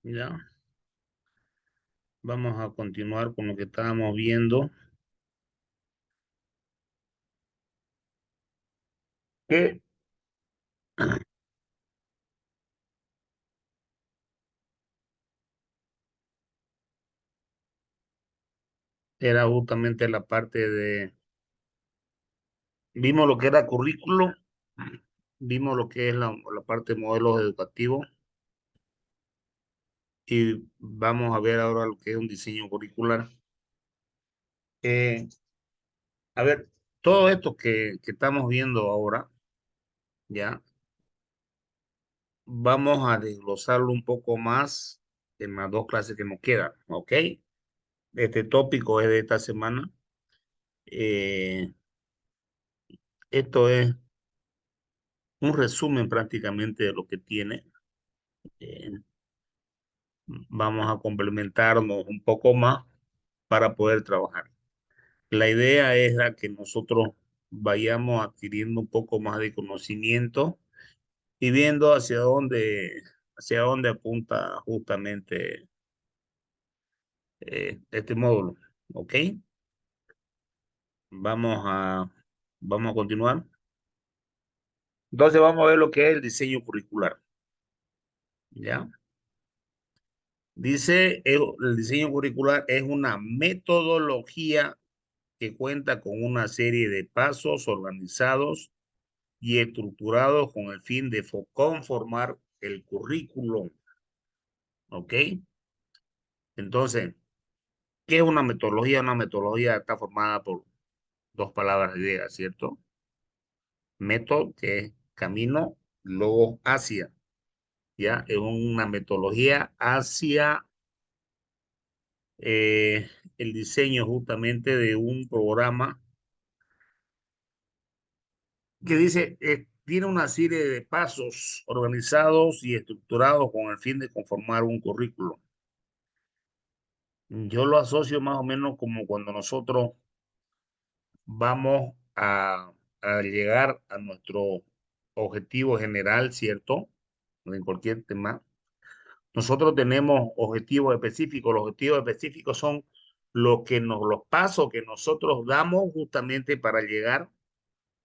Ya, vamos a continuar con lo que estábamos viendo, que era justamente la parte de, vimos lo que era currículo, vimos lo que es la parte de modelos educativos y vamos a ver ahora lo que es un diseño curricular. Eh, a ver, todo esto que estamos viendo ahora, ya, vamos a desglosarlo un poco más en las dos clases que nos quedan, ¿ok? Este tópico es de esta semana. Eh, Esto es un resumen prácticamente de lo que tiene. Eh, Vamos a complementarnos un poco más para poder trabajar. La idea es la que nosotros vayamos adquiriendo un poco más de conocimiento y viendo hacia dónde apunta justamente este módulo. ¿Ok? Vamos a, vamos a continuar. Entonces vamos a ver lo que es el diseño curricular. ¿Ya? Dice, el diseño curricular es una metodología que cuenta con una serie de pasos organizados y estructurados con el fin de conformar el currículum. ¿Ok? Entonces, ¿qué es una metodología? Una metodología está formada por dos palabras griegas, ¿cierto? Método, que es camino, luego hacia, ¿ya? Es una metodología hacia el diseño justamente de un programa que dice, tiene una serie de pasos organizados y estructurados con el fin de conformar un currículo. Yo lo asocio más o menos como cuando nosotros vamos a llegar a nuestro objetivo general, ¿cierto? En cualquier tema. Nosotros tenemos objetivos específicos. Los objetivos específicos son los pasos que nosotros damos justamente para llegar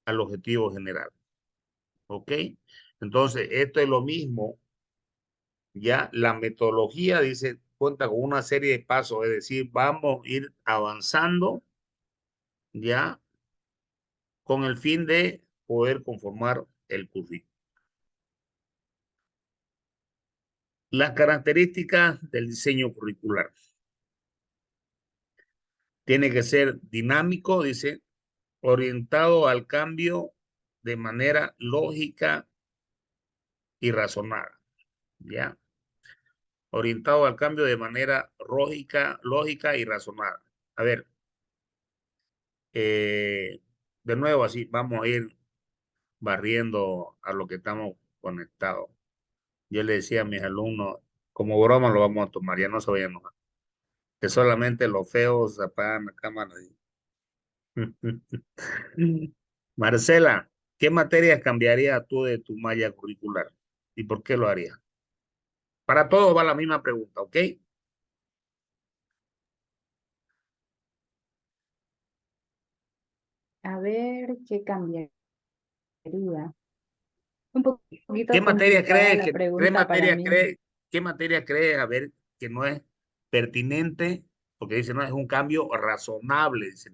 al objetivo general. ¿Ok? Entonces, esto es lo mismo. Ya la metodología dice, cuenta con una serie de pasos, es decir, vamos a ir avanzando ya con el fin de poder conformar el currículo. Las características del diseño curricular. Tiene que ser dinámico, dice, orientado al cambio de manera lógica y razonada, ¿ya? Orientado al cambio de manera lógica y razonada. A ver, de nuevo así, vamos a ir barriendo a lo que estamos conectados. Yo le decía a mis alumnos, como broma lo vamos a tomar, ya no se vayan a enojar, que solamente los feos apagan la cámara. Marcela, ¿qué materias cambiarías tú de tu malla curricular? ¿Y por qué lo harías? Para todos va la misma pregunta, ¿ok? A ver, ¿qué cambiaría? Un ¿Qué poquito materia complicada crees la que, qué pregunta para materia mí. crees, qué materia crees, a ver, que no es pertinente? Porque dice, no, es un cambio razonable, dice.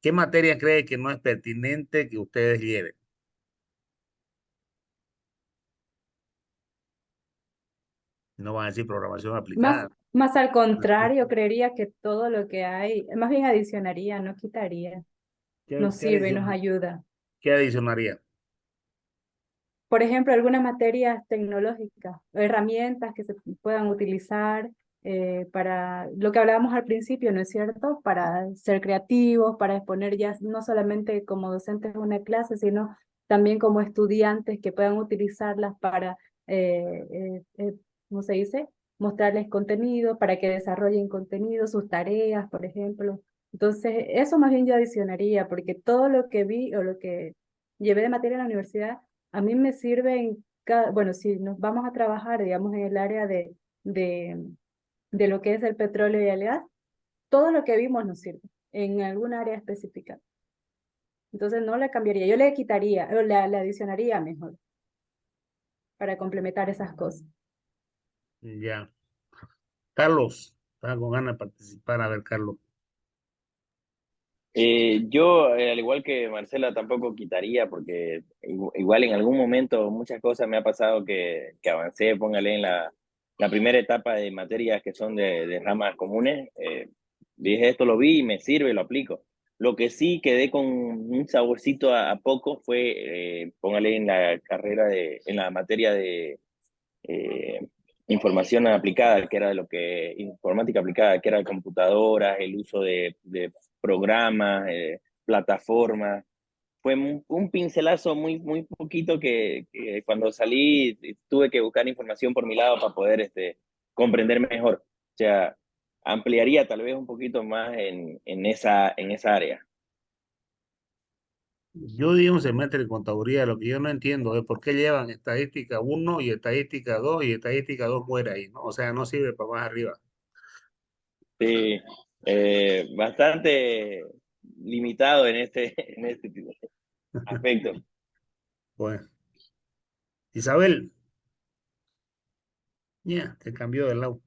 ¿Qué materia cree que no es pertinente que ustedes lleven? No van a decir programación Más, aplicada. más al contrario, creería que todo lo que hay, más bien adicionaría, no quitaría, ¿Qué, nos sirve y nos ayuda. qué adicionaría? Por ejemplo, algunas materias tecnológicas, herramientas que se puedan utilizar para lo que hablábamos al principio, ¿no es cierto? Para ser creativos, para exponer ya no solamente como docentes de una clase, sino también como estudiantes que puedan utilizarlas para, ¿cómo se dice? Mostrarles contenido, para que desarrollen contenido, sus tareas, por ejemplo. Entonces, eso más bien yo adicionaría, porque todo lo que vi o lo que llevé de materia en la universidad a mí me sirve bueno, si nos vamos a trabajar, digamos, en el área de, de lo que es el petróleo y el gas, todo lo que vimos nos sirve en alguna área específica. Entonces no le cambiaría, yo le quitaría, o le adicionaría mejor para complementar esas cosas. Ya. Carlos, estaba con ganas de participar. A ver, Carlos. Yo, al igual que Marcela, tampoco quitaría, porque igual en algún momento muchas cosas me ha pasado que avancé, póngale en la primera etapa de materias que son de ramas comunes. Dije, esto lo vi y me sirve, lo aplico. Lo que sí quedé con un saborcito a poco fue, póngale en la carrera en la materia de eh, información aplicada, que era informática aplicada, que era computadoras, el uso de programas, plataformas. Fue un pincelazo muy poquito que cuando salí tuve que buscar información por mi lado para poder comprender mejor. O sea, ampliaría tal vez un poquito más en esa área. Yo di un semestre de contaduría. Lo que yo no entiendo es por qué llevan estadística uno y estadística 2 y estadística 2 muere ahí, ¿no? O sea, no sirve para más arriba. Sí, bastante limitado en este aspecto. Pues, Isabel, ya, te cambió de lado.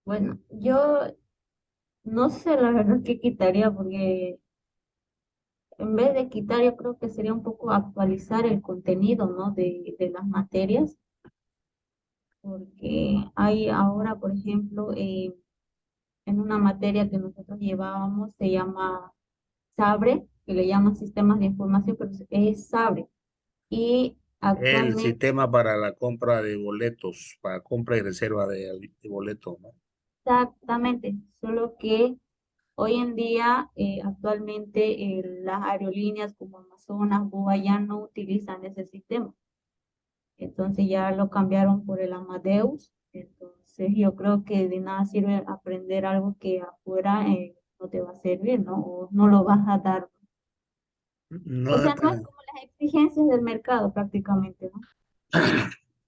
Bueno, yo no sé la verdad qué quitaría, porque en vez de quitar, yo creo que sería un poco actualizar el contenido, ¿no? De las materias, porque hay ahora, por ejemplo, en una materia que nosotros llevábamos, se llama SABRE, que le llaman Sistemas de Información, pero es SABRE. Y El actualmente, sistema para la compra de boletos, para compra y reserva de boletos, ¿no? exactamente, solo que hoy en día, actualmente, las aerolíneas como Amazonas, BOA ya no utilizan ese sistema. Entonces ya lo cambiaron por el Amadeus. Entonces yo creo que de nada sirve aprender algo que afuera no te va a servir, ¿no? O no lo vas a dar. No O sea, es no es tan- como las exigencias del mercado prácticamente, ¿no?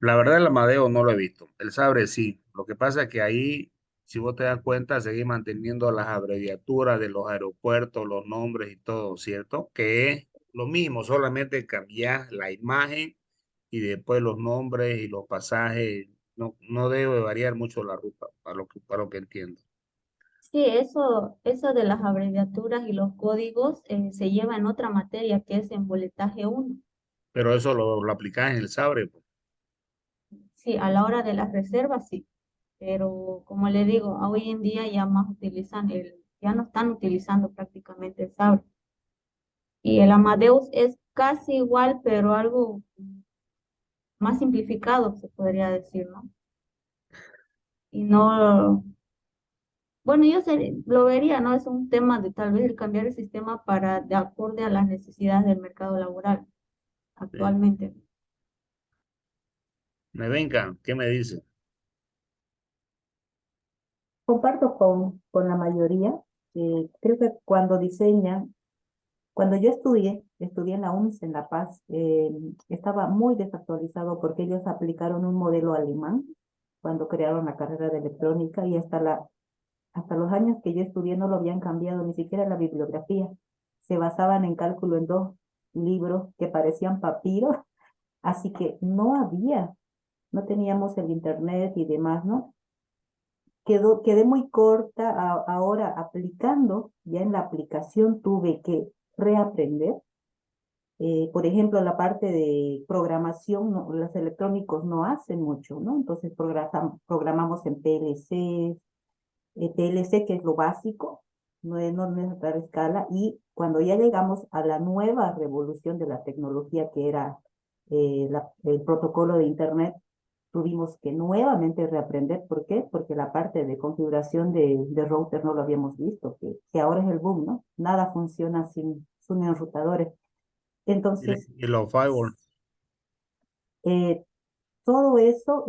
La verdad, el Amadeo no lo he visto. El Sabre sí. Lo que pasa es que ahí, si vos te das cuenta, seguís manteniendo las abreviaturas de los aeropuertos, los nombres y todo, ¿cierto? Que es lo mismo, solamente cambiar la imagen y después los nombres y los pasajes. No, no debe variar mucho la ruta, para lo que entiendo. Sí, eso de las abreviaturas y los códigos se lleva en otra materia que es en boletaje uno. Pero eso lo aplicás en el Sabre, pues. Sí, a la hora de las reservas, sí. Pero como le digo, hoy en día ya más utilizan ya no están utilizando prácticamente el Sabre. Y el Amadeus es casi igual, pero algo más simplificado, se podría decir, ¿no? Y no, bueno, lo vería, ¿no? Es un tema de tal vez el cambiar el sistema para de acorde a las necesidades del mercado laboral Sí. actualmente. Me venga, ¿qué me dice? Comparto con la mayoría. Creo que cuando diseñan, cuando yo estudié en la UNS en La Paz, estaba muy desactualizado porque ellos aplicaron un modelo alemán cuando crearon la carrera de electrónica y hasta los años que yo estudié no lo habían cambiado, ni siquiera la bibliografía. Se basaban en cálculo en dos libros que parecían papiros, así que no teníamos el internet y demás, ¿no? Quedé muy corta ahora aplicando, ya en la aplicación tuve que reaprender. Por ejemplo, la parte de programación, los electrónicos no hacen mucho, ¿no? Entonces programamos en PLC, PLC que es lo básico, no es a gran escala, y cuando ya llegamos a la nueva revolución de la tecnología que era el protocolo de Internet, tuvimos que nuevamente reaprender. ¿Por qué? Porque la parte de configuración de router no lo habíamos visto, que ahora es el boom, ¿no? Nada funciona sin enrutadores. Entonces, Y los firewall. eh, todo eso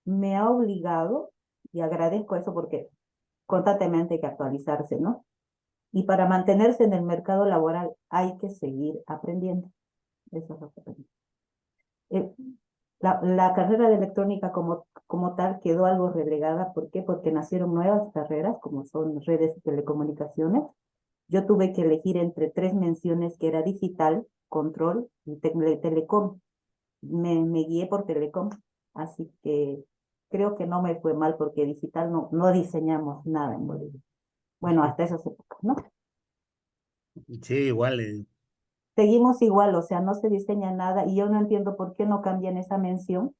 me ha obligado, y agradezco eso porque constantemente hay que actualizarse, ¿no? Y para mantenerse en el mercado laboral hay que seguir aprendiendo. Eso es lo que aprendí. La carrera de electrónica como tal quedó algo relegada. ¿Por qué? Porque nacieron nuevas carreras, como son redes y telecomunicaciones. Yo tuve que elegir entre tres menciones, que era digital, control y telecom. Me guié por telecom, así que creo que no me fue mal porque digital no diseñamos nada en Bolivia. Bueno, hasta esas épocas, ¿no? Sí, igual. Seguimos igual, o sea, no se diseña nada y yo no entiendo por qué no cambian esa mención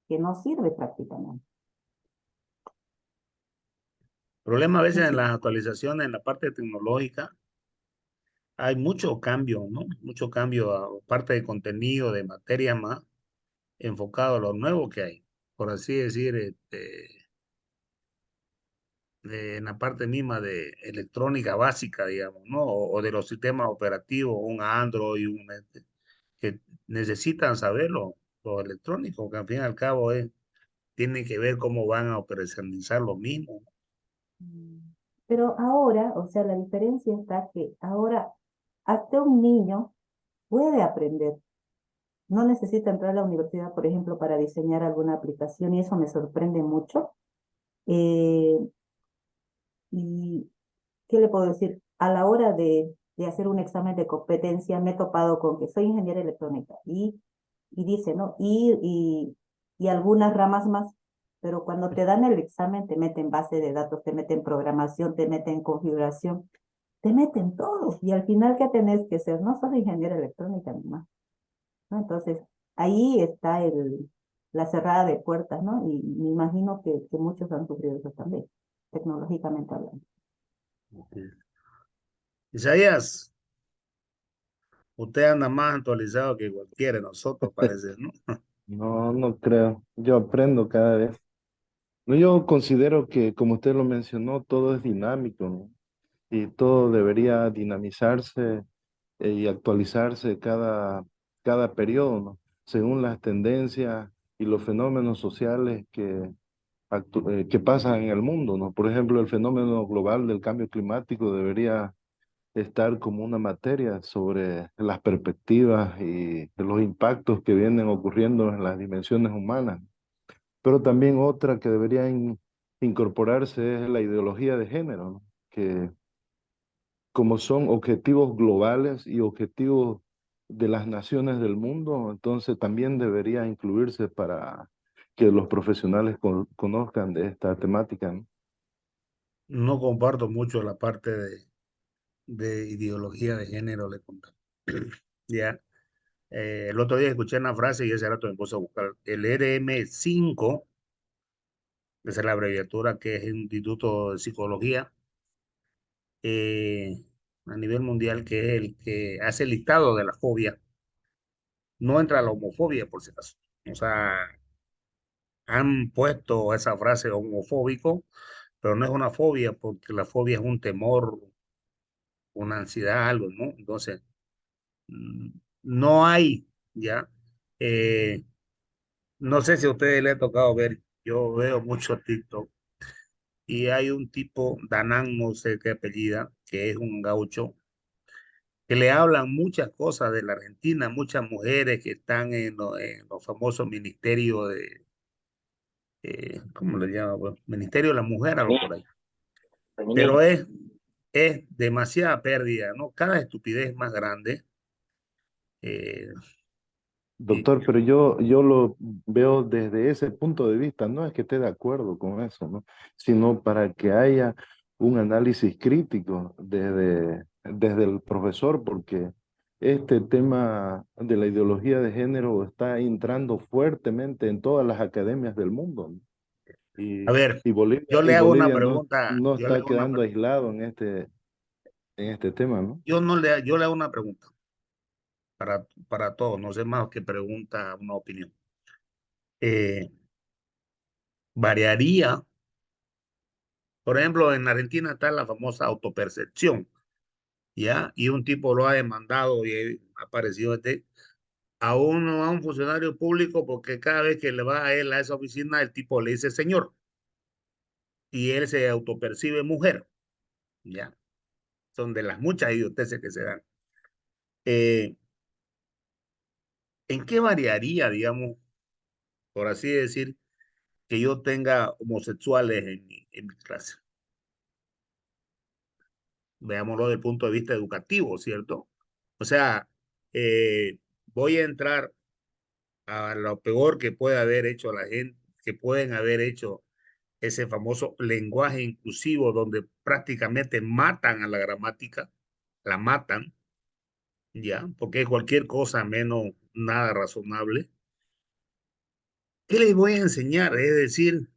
que no sirve prácticamente. Problema a veces en Así. las actualizaciones, en la parte tecnológica, hay mucho cambio, ¿no? Mucho cambio a parte de contenido, de materia más enfocado a lo nuevo que hay, por así decir, en la parte misma de electrónica básica, digamos, ¿no? O de los sistemas operativos, un Android, que necesitan saberlo, los electrónicos, que al fin y al cabo tienen que ver cómo van a operacionalizar lo mismo. Pero ahora, o sea, la diferencia está que ahora hasta un niño puede aprender. No necesita entrar a la universidad, por ejemplo, para diseñar alguna aplicación y eso me sorprende mucho. Eh, y ¿qué le puedo decir? A la hora de hacer un examen de competencia me he topado con que soy ingeniera electrónica y dice, ¿no? Y algunas ramas más, pero cuando te dan el examen te meten base de datos, te meten programación, te meten configuración, te meten todo. Y al final, ¿qué tenés que ser? No solo ingeniera electrónica nomás, ¿no? Entonces, ahí está la cerrada de puertas, ¿no? Y me imagino que muchos han sufrido eso también, tecnológicamente hablando. Isaías, usted anda más actualizado que cualquiera de nosotros, parece, ¿no? No, no creo. Yo aprendo cada vez. No, yo considero que, como usted lo mencionó, todo es dinámico, ¿no? Y todo debería dinamizarse y actualizarse cada periodo, ¿no? Según las tendencias y los fenómenos sociales que pasan en el mundo, ¿no? Por ejemplo, el fenómeno global del cambio climático debería estar como una materia sobre las perspectivas y los impactos que vienen ocurriendo en las dimensiones humanas. Pero también otra que debería incorporarse es la ideología de género, ¿no? Que como son objetivos globales y objetivos de las naciones del mundo, entonces también debería incluirse para que los profesionales conozcan de esta temática, ¿no? No comparto mucho la parte de ideología de género, le conté. Ya, el otro día escuché una frase y ese rato me puse a buscar. El RM5, esa es la abreviatura que es el Instituto de Psicología a nivel mundial, que es el que hace el listado de la fobia. No entra la homofobia, por si acaso. O sea, han puesto esa frase homofóbico, pero no es una fobia, porque la fobia es un temor, una ansiedad, algo, ¿no? Entonces, mm, no hay, ¿ya? Eh, no sé si a ustedes les ha tocado ver, yo veo mucho TikTok y hay un tipo, Danán, no sé qué apellida, que es un gaucho, que le hablan muchas cosas de la Argentina, muchas mujeres que están en los famosos ministerios ¿cómo le llaman? Bueno, Ministerio de la Mujer, algo por ahí. Pero Femenino. es demasiada pérdida, ¿no? Cada estupidez más grande. eh, y Doctor, pero yo lo veo desde ese punto de vista, no es que esté de acuerdo con eso, ¿no? Sino para que haya un análisis crítico desde el profesor, porque este tema de la ideología de género está entrando fuertemente en todas las academias del mundo, ¿no? a ver, Y yo Y le hago una Bolivia pregunta, no yo le está hago una quedando pregunta, aislado en este tema, ¿no? yo no le, yo le hago una pregunta para todos, no sé más que pregunta, una opinión. Eh, variaría, por ejemplo, en Argentina está la famosa autopercepción, ¿ya? Y un tipo lo ha demandado y ha aparecido a un funcionario público porque cada vez que le va a él a esa oficina, el tipo le dice señor y él se autopercibe mujer, ¿ya? Son de las muchas idioteces que se dan. Eh, ¿En qué variaría, digamos? por así decir, que yo tenga homosexuales en mi clase. Veámoslo desde el punto de vista educativo, ¿cierto? O sea, voy a entrar a lo peor que puede haber hecho la gente, que pueden haber hecho ese famoso lenguaje inclusivo donde prácticamente matan a la gramática, la matan, ya, porque es cualquier cosa menos nada razonable. ¿Qué les voy a enseñar? Es decir,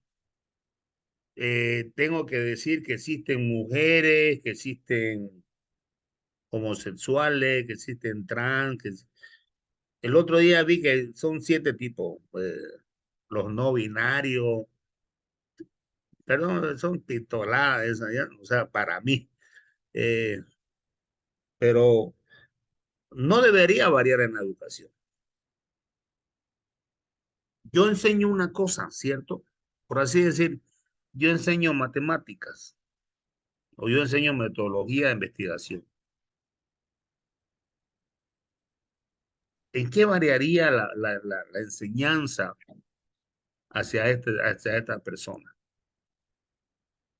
tengo que decir que existen mujeres, que existen homosexuales, que existen trans, el otro día vi que son 7 tipos, los no binarios, perdón, son tituladas esas, ya, o sea, para mí, eh, pero no debería variar en la educación. Yo enseño una cosa, ¿cierto? Por así decir, yo enseño matemáticas o yo enseño metodología de investigación. ¿En qué variaría la enseñanza hacia esta persona?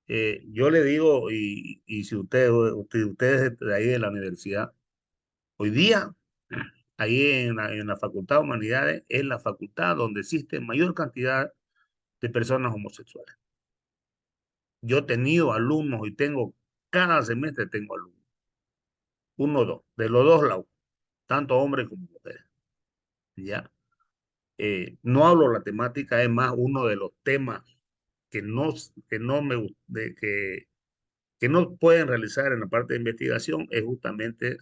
Yo le digo, y si ustedes de ahí de la universidad, hoy día, ahí en la Facultad de Humanidades, es la facultad donde existe mayor cantidad de personas homosexuales. Yo he tenido alumnos y tengo, cada semestre tengo alumnos, uno o dos, de los dos lados, tanto hombres como mujeres, ¿ya? No hablo la temática, es más uno de los temas que no me, que no pueden realizar en la parte de investigación, es justamente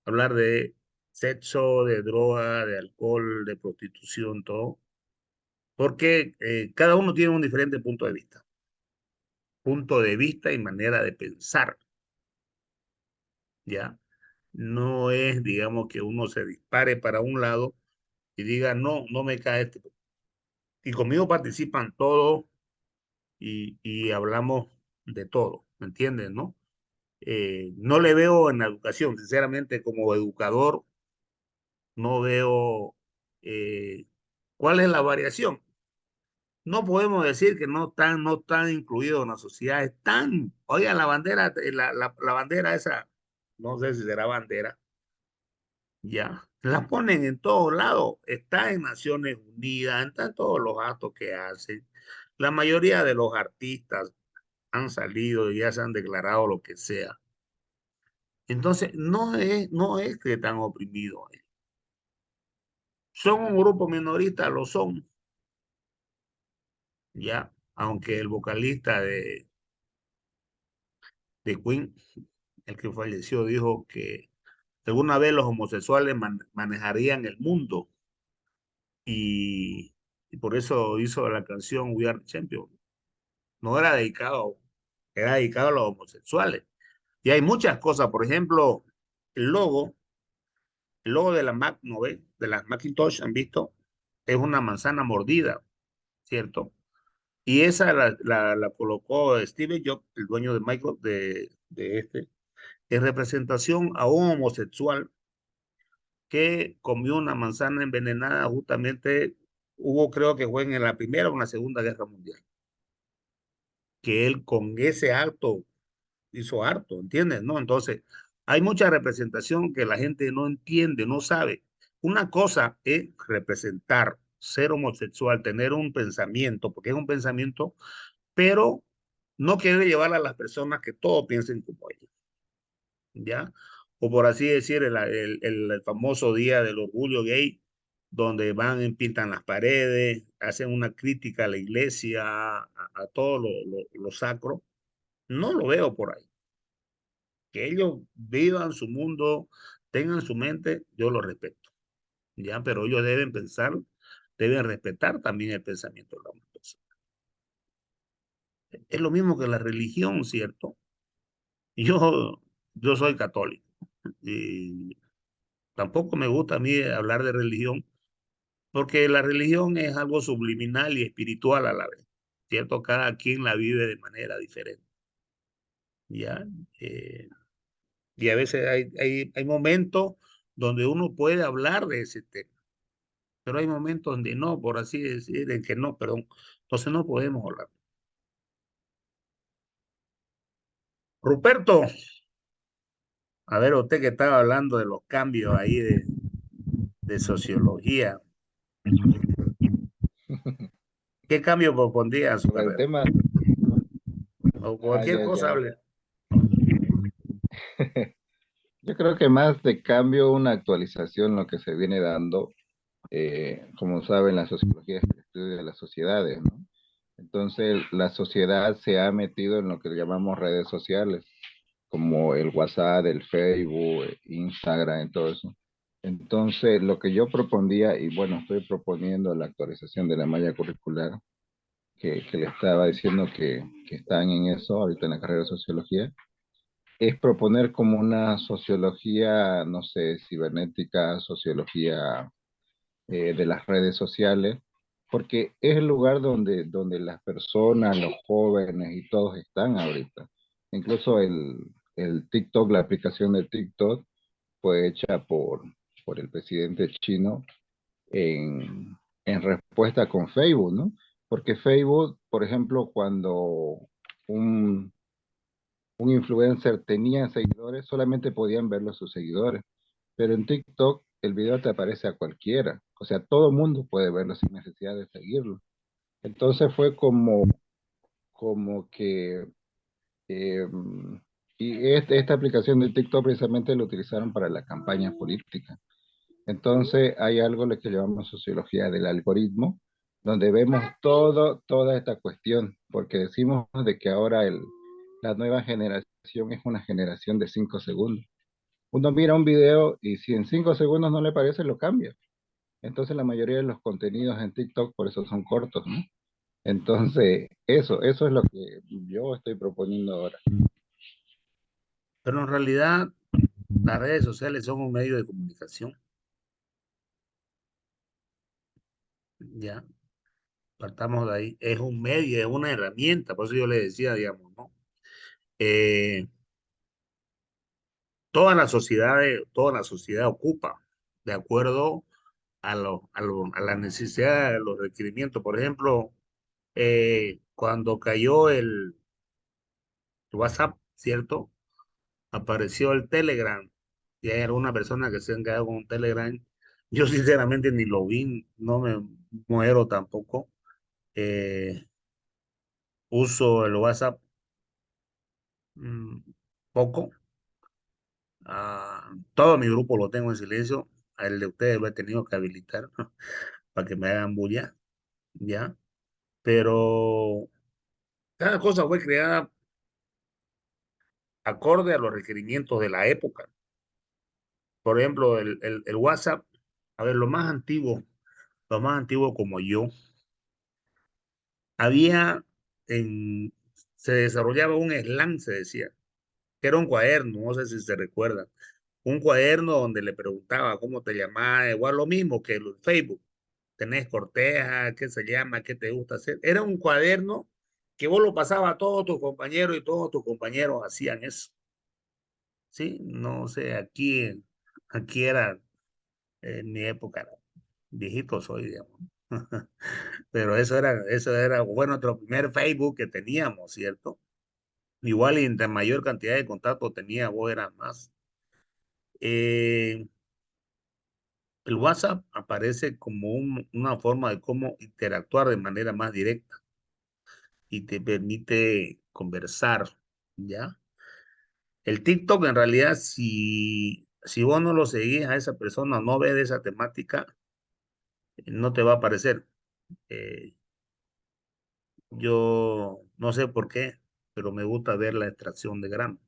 hablar de sexo, de droga, de alcohol, de prostitución, todo, porque cada uno tiene un diferente punto de vista y manera de pensar, ¿ya? No es, digamos, que uno se dispare para un lado y diga, no, no me cae este. Y conmigo participan todos y hablamos de todo, ¿me entiendes, no? No le veo en la educación, sinceramente, como educador, no veo cuál es la variación. No podemos decir que no están incluidos en la sociedad, están, oigan, la bandera, la bandera esa, no sé si será bandera, ya, la ponen en todos lados, está en Naciones Unidas, está en todos los actos que hacen. La mayoría de los artistas han salido y ya se han declarado lo que sea. Entonces, no es que están oprimidos. Son un grupo minorista, lo son, ya, aunque el vocalista de Queen, el que falleció, dijo que alguna vez los homosexuales manejarían el mundo y por eso hizo la canción We Are the Champions. No era dedicado, era dedicado a los homosexuales. Y hay muchas cosas, por ejemplo, el logo, el logo de la Mac, ¿no ve? De las Macintosh, ¿han visto? Es una manzana mordida, ¿cierto? Y esa la colocó Steve Jobs, el dueño de Microsoft, de este, en representación a un homosexual que comió una manzana envenenada justamente, hubo creo que fue en la Primera o en la Segunda Guerra Mundial, que él con ese acto hizo harto, ¿entiendes? ¿No? Entonces, hay mucha representación que la gente no entiende, no sabe. Una cosa es representar, ser homosexual, tener un pensamiento, porque es un pensamiento, pero no quiere llevar a las personas que todos piensen como ellos, ¿ya? O por así decir, el famoso día del orgullo gay, donde van y pintan las paredes, hacen una crítica a la iglesia, a todo lo sacro. No lo veo por ahí. Que ellos vivan su mundo, tengan su mente, yo lo respeto, ¿ya? Pero ellos deben pensar, deben respetar también el pensamiento de la otra persona. Es lo mismo que la religión, ¿cierto? Yo, yo soy católico y tampoco me gusta a mí hablar de religión, porque la religión es algo subliminal y espiritual a la vez, ¿cierto? Cada quien la vive de manera diferente, ¿ya? Eh, y a veces hay momentos donde uno puede hablar de ese tema, pero hay momentos donde no, por así decir, en que no, perdón. Entonces no podemos hablar. Ruperto, a ver, usted que estaba hablando de los cambios ahí de sociología, ¿qué cambio propondría a su Sobre el carrera? tema, O cualquier ya, cosa, ya. hable. Yo creo que más de cambio, una actualización, lo que se viene dando, como saben, la sociología es el estudio de las sociedades, ¿no? Entonces, la sociedad se ha metido en lo que llamamos redes sociales, como el WhatsApp, el Facebook, Instagram, y todo eso. Entonces, lo que yo propondía, y bueno, estoy proponiendo la actualización de la malla curricular, que le estaba diciendo que están en eso ahorita en la carrera de sociología, es proponer como una sociología, no sé, cibernética, sociología de las redes sociales, porque es el lugar donde las personas, los jóvenes y todos están ahorita. Incluso el TikTok, la aplicación de TikTok, fue hecha por el presidente chino en respuesta con Facebook, ¿no? Porque Facebook, por ejemplo, cuando un, un influencer tenía seguidores, solamente podían verlo sus seguidores. Pero en TikTok el video te aparece a cualquiera. O sea, todo el mundo puede verlo sin necesidad de seguirlo. Entonces fue como que... eh, y esta aplicación de TikTok precisamente lo utilizaron para la campaña política. Entonces hay algo lo que llamamos sociología del algoritmo, donde vemos toda esta cuestión, porque decimos de que ahora la nueva generación es una generación de 5 segundos. Uno mira un video y si en 5 segundos no le parece, lo cambia. Entonces la mayoría de los contenidos en TikTok por eso son cortos, ¿no? Entonces, eso es lo que yo estoy proponiendo ahora. Pero en realidad las redes sociales son un medio de comunicación, ¿ya? Partamos de ahí. Es un medio, es una herramienta, por eso yo le decía, digamos, ¿no? Eh, toda la sociedad ocupa, de acuerdo a la necesidad, a los requerimientos. Por ejemplo, cuando cayó el WhatsApp, ¿cierto? Apareció el Telegram y hay alguna persona que se ha encargado con un Telegram. Yo sinceramente ni lo vi, no me muero tampoco. Eh, Uso el WhatsApp mm, poco. Todo mi grupo lo tengo en silencio. A el de ustedes lo he tenido que habilitar para que me hagan bulla, ¿ya? Pero cada cosa fue creada acorde a los requerimientos de la época. Por ejemplo, el WhatsApp, a ver, lo más antiguo como yo, había se desarrollaba un slang, se decía, que era un cuaderno, no sé si se recuerdan, un cuaderno donde le preguntaba cómo te llamaba, igual lo mismo que el Facebook, tenés corteja, qué se llama, qué te gusta hacer. Era un cuaderno que vos lo pasabas a todos tus compañeros y todos tus compañeros hacían eso. Sí, no sé, aquí era, en mi época, viejito soy, digamos. Pero eso era, bueno, nuestro primer Facebook que teníamos, ¿cierto? Igual y entre mayor cantidad de contactos tenía, vos eras más. Eh, el WhatsApp aparece como una forma de cómo interactuar de manera más directa y te permite conversar, ¿ya? El TikTok en realidad, si vos no lo seguís a esa persona, no ves de esa temática, no te va a aparecer. Eh, yo no sé por qué, pero me gusta ver la extracción de grano.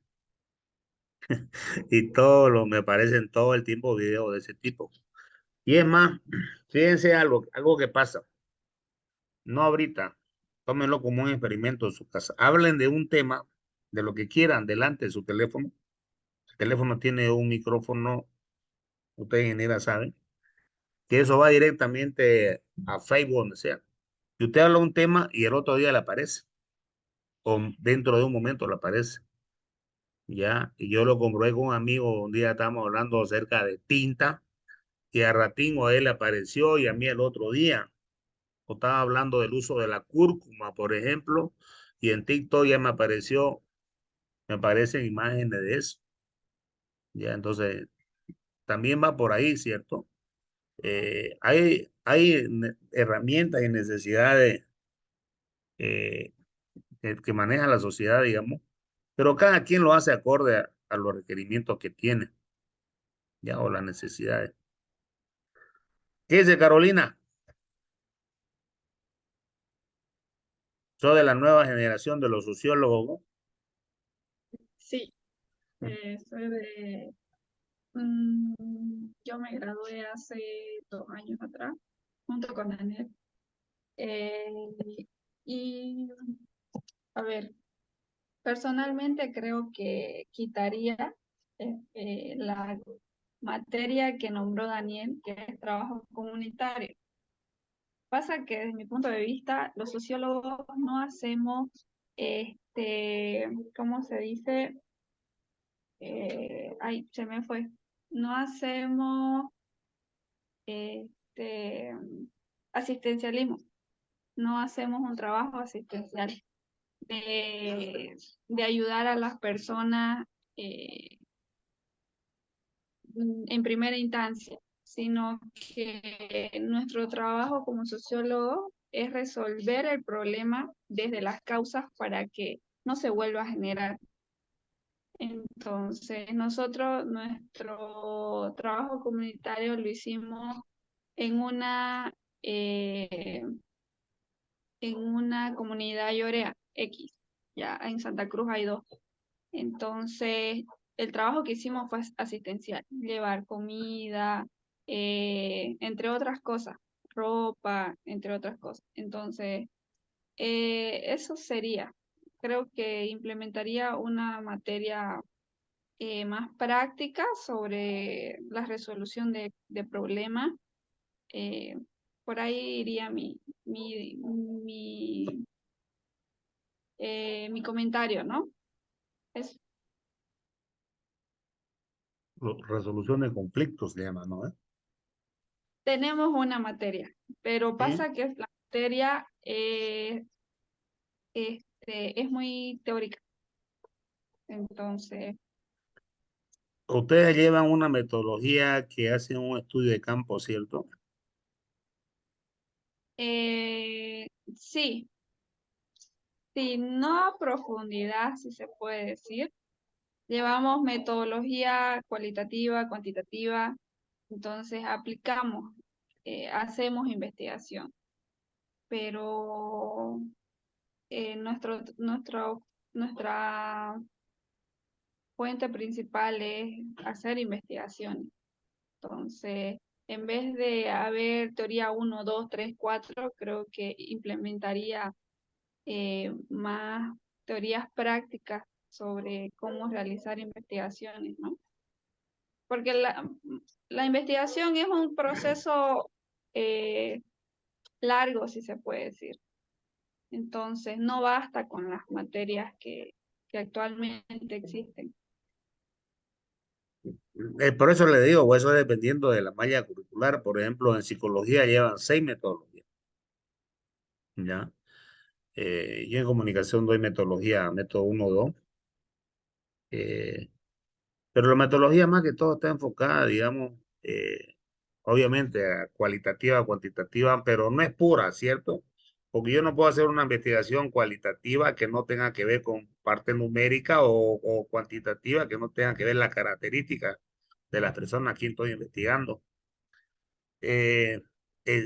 Y me aparecen todo el tiempo videos de ese tipo. Y es más, fíjense algo que pasa. No ahorita, tómenlo como un experimento en su casa. Hablen de un tema, de lo que quieran, delante de su teléfono. El teléfono tiene un micrófono, ustedes en era saben, que eso va directamente a Facebook, donde sea. Y usted habla un tema y el otro día le aparece, o dentro de un momento le aparece. Ya, y yo lo comprobé con un amigo, un día estábamos hablando acerca de tinta y a Ratín o a él le apareció y a mí el otro día. O estaba hablando del uso de la cúrcuma, por ejemplo, y en TikTok ya me aparecen imágenes de eso. Ya, entonces, también va por ahí, ¿cierto? Hay herramientas y necesidades que maneja la sociedad, digamos, pero cada quien lo hace acorde a los requerimientos que tiene, ya, o las necesidades. ¿Qué dice Carolina? Soy de la nueva generación de los sociólogos, ¿no? Sí, soy yo me gradué hace 2 años atrás, junto con Daniel. Y, a ver, personalmente creo que quitaría la materia que nombró Daniel, que es trabajo comunitario. Pasa que desde mi punto de vista, los sociólogos no hacemos, ¿cómo se dice? Ay, se me fue. No hacemos este, asistencialismo, no hacemos un trabajo asistencial de ayudar a las personas en primera instancia, sino que nuestro trabajo como sociólogo es resolver el problema desde las causas para que no se vuelva a generar. Entonces, nosotros nuestro trabajo comunitario lo hicimos en eh, en una comunidad llorea X, ya en Santa Cruz hay dos. Entonces, el trabajo que hicimos fue asistencial, llevar comida, entre otras cosas, ropa, entre otras cosas. Entonces, eso sería. Creo que implementaría una materia más práctica sobre la resolución de problemas. Eh, por ahí iría mi comentario, ¿no? Es, Resolución de conflictos se llama, ¿no? tenemos una materia, pero Sí. pasa que la materia es muy teórica. Entonces, Ustedes llevan una metodología que hace un estudio de campo, ¿cierto? sí, sí, no a profundidad, si se puede decir. Llevamos metodología cualitativa, cuantitativa, entonces aplicamos, hacemos investigación, pero nuestra fuente principal es hacer investigaciones. Entonces, en vez de haber teoría 1, 2, 3, 4, creo que implementaría más teorías prácticas sobre cómo realizar investigaciones, ¿no? Porque la investigación es un proceso largo, si se puede decir. Entonces, no basta con las materias que actualmente existen. Por eso le digo, pues, eso es dependiendo de la malla curricular. Por ejemplo, en psicología llevan 6 metodologías, ¿ya? Yo en comunicación doy metodología, método 1, 2. Pero la metodología más que todo está enfocada, digamos, obviamente a cualitativa, cuantitativa, pero no es pura, ¿cierto? Porque yo no puedo hacer una investigación cualitativa que no tenga que ver con parte numérica o cuantitativa que no tenga que ver la característica de las personas a quien estoy investigando. Eh,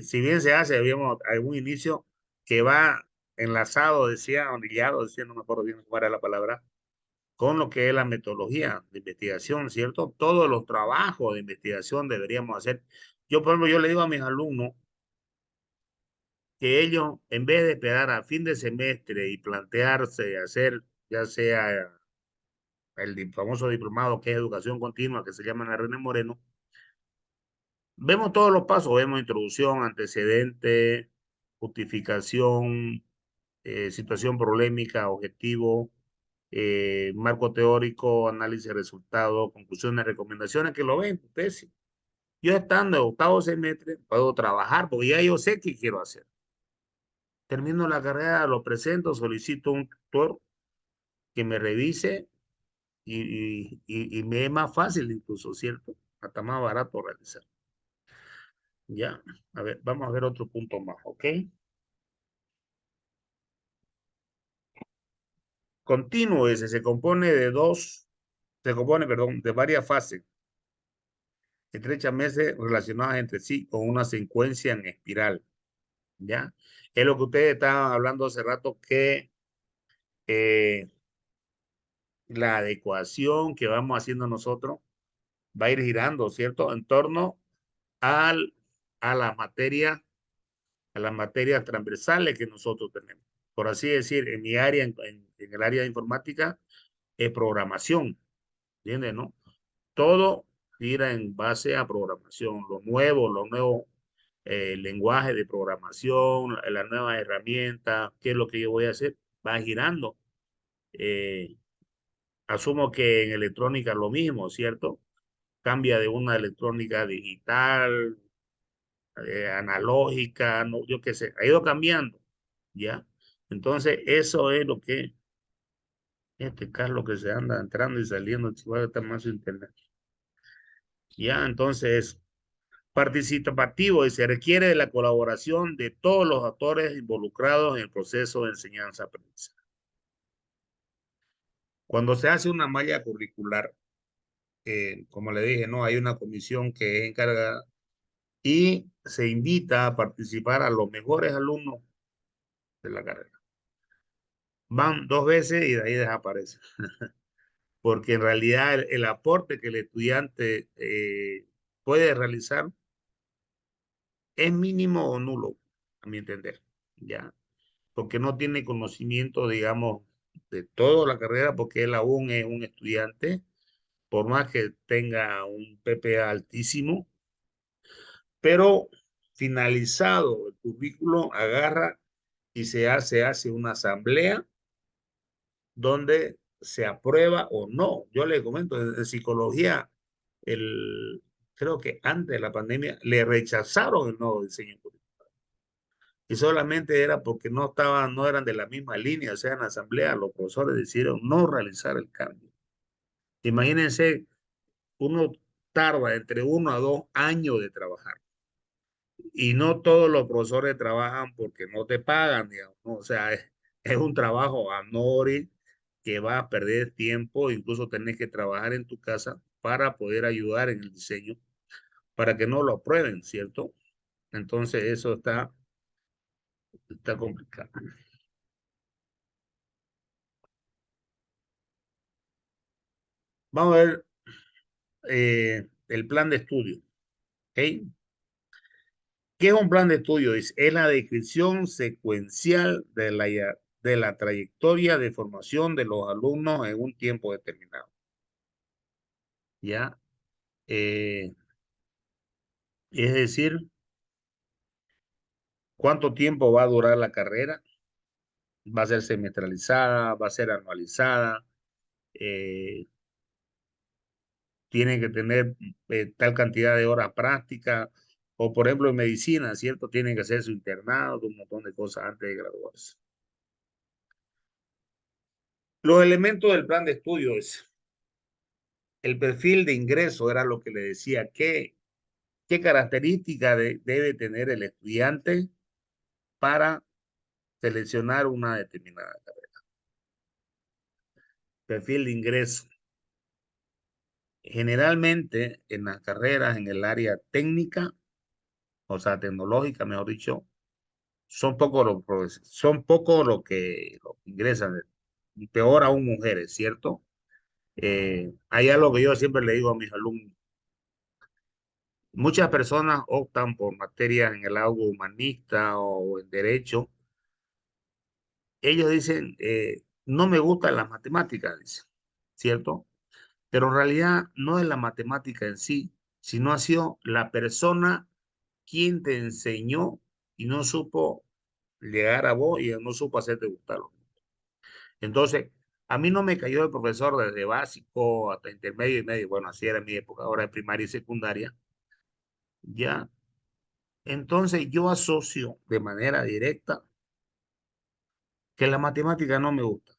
si bien se hace, habíamos algún inicio que va enlazado, decía, o ligado, decía, no me acuerdo bien cuál era la palabra, con lo que es la metodología de investigación, ¿cierto? Todos los trabajos de investigación deberíamos hacer. Yo, por ejemplo, yo le digo a mis alumnos que ellos, en vez de esperar a fin de semestre y plantearse hacer, ya sea el famoso diplomado que es educación continua, que se llama la René Moreno, vemos todos los pasos, vemos introducción, antecedente, justificación, situación problemática, objetivo, marco teórico, análisis de resultados, conclusiones, recomendaciones, que lo ven, tu tesis. Yo estando en octavo semestre puedo trabajar porque ya yo sé qué quiero hacer. Termino la carrera, lo presento, solicito un tutor que me revise y me es más fácil incluso, ¿cierto? Hasta más barato realizar. Ya, a ver, vamos a ver otro punto más, ¿ok? Continuo ese se compone perdón, de varias fases estrechamente relacionadas entre sí con una secuencia en espiral, ¿ya? Es lo que ustedes estaban hablando hace rato que eh, la adecuación que vamos haciendo nosotros va a ir girando, ¿cierto? En torno al, a las materias transversales que nosotros tenemos. Por así decir, en mi área, en el área de informática, es programación, ¿entiendes, no? Todo gira en base a programación, los nuevos lenguajes de programación, las nuevas herramientas, qué es lo que yo voy a hacer, va girando. Eh, asumo que en electrónica lo mismo, ¿cierto? Cambia de una electrónica digital, analógica, no, yo qué sé, ha ido cambiando, ¿ya? Entonces, eso es lo que, este Carlos que se anda entrando y saliendo, chihuahua, está más su internet. Ya, entonces, participativo y se requiere de la colaboración de todos los actores involucrados en el proceso de enseñanza-aprendizaje. Cuando se hace una malla curricular, como le dije, no hay una comisión que es encargada y se invita a participar a los mejores alumnos de la carrera. Van 2 veces y de ahí desaparecen, porque en realidad el aporte que el estudiante puede realizar es mínimo o nulo, a mi entender, ¿ya? Porque no tiene conocimiento, digamos, de toda la carrera, porque él aún es un estudiante, por más que tenga un PPA altísimo, pero finalizado el currículo, agarra y hace una asamblea donde se aprueba o no. Yo le comento, en psicología, creo que antes de la pandemia le rechazaron el nuevo diseño curricular. Y solamente era porque no eran de la misma línea, o sea, en la asamblea los profesores decidieron no realizar el cambio. Imagínense, uno tarda entre 1 a 2 años de trabajar y no todos los profesores trabajan porque no te pagan, digamos, ¿no? O sea, es un trabajo anori que va a perder tiempo, incluso tenés que trabajar en tu casa para poder ayudar en el diseño, para que no lo aprueben, ¿cierto? Entonces eso está complicado. Vamos a ver el plan de estudio, ¿ok? ¿Qué es un plan de estudio? Es la descripción secuencial de la trayectoria de formación de los alumnos en un tiempo determinado. ¿Ya? Eh, es decir, cuánto tiempo va a durar la carrera, va a ser semestralizada, va a ser anualizada, eh, tiene que tener tal cantidad de horas prácticas, o por ejemplo en medicina, ¿cierto? Tienen que hacer su internado, un montón de cosas antes de graduarse. Los elementos del plan de estudio es el perfil de ingreso, era lo que le decía, qué característica debe tener el estudiante para seleccionar una determinada carrera. Perfil de ingreso. Generalmente en las carreras en el área técnica, o sea, tecnológica, mejor dicho, son pocos los que ingresan, y peor aún mujeres, ¿cierto? Hay algo que yo siempre le digo a mis alumnos. Muchas personas optan por materias en el lado humanista o en derecho. Ellos dicen, no me gustan las matemáticas, dicen, ¿cierto? Pero en realidad no es la matemática en sí, sino ha sido la persona quien te enseñó y no supo llegar a vos y no supo hacerte gustarlo. Entonces, a mí no me cayó el profesor desde básico hasta intermedio y medio. Bueno, así era en mi época, ahora de primaria y secundaria. ¿ya? Entonces yo asocio de manera directa que la matemática no me gusta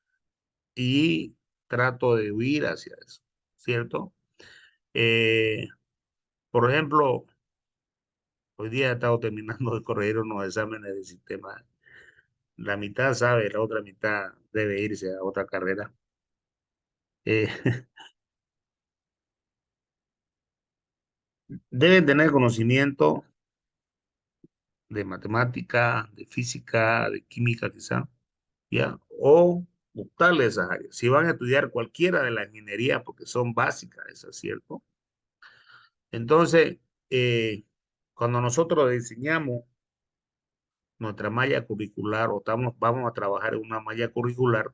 y trato de huir hacia eso, ¿cierto? Eh, por ejemplo, hoy día he estado terminando de corregir unos exámenes de sistema. La mitad sabe, la otra mitad debe irse a otra carrera. Eh, deben tener conocimiento de matemática, de física, de química quizá, ¿ya? O buscarle esas áreas. Si van a estudiar cualquiera de las ingenierías, porque son básicas, eso es cierto. Entonces, eh, cuando nosotros diseñamos nuestra malla curricular o vamos a trabajar en una malla curricular,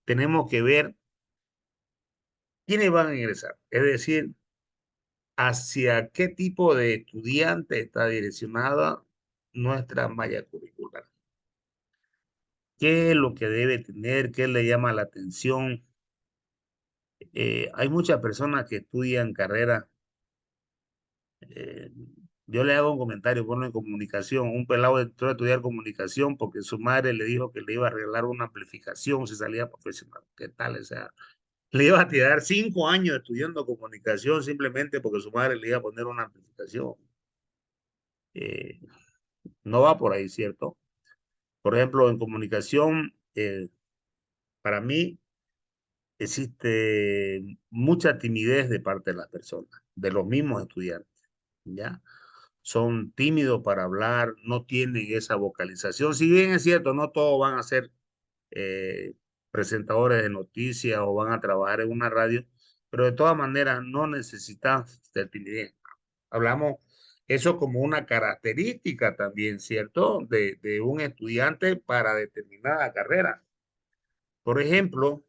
tenemos que ver quiénes van a ingresar. Es decir, hacia qué tipo de estudiante está direccionada nuestra malla curricular. ¿Qué es lo que debe tener? ¿Qué le llama la atención? Hay muchas personas que estudian carreras. eh, yo le hago un comentario, bueno, en comunicación. Un pelado entró a estudiar comunicación porque su madre le dijo que le iba a regalar una amplificación si salía profesional. ¿Qué tal? O sea, le iba a tirar 5 años estudiando comunicación simplemente porque su madre le iba a poner una amplificación. Eh, no va por ahí, ¿cierto? Por ejemplo, en comunicación, para mí existe mucha timidez de parte de las personas, de los mismos estudiantes, ¿ya? Son tímidos para hablar, no tienen esa vocalización. Si bien es cierto, no todos van a ser eh, presentadores de noticias o van a trabajar en una radio, pero de todas maneras no necesitan ser timidez. Hablamos eso como una característica también, ¿cierto? De un estudiante para determinada carrera. Por ejemplo,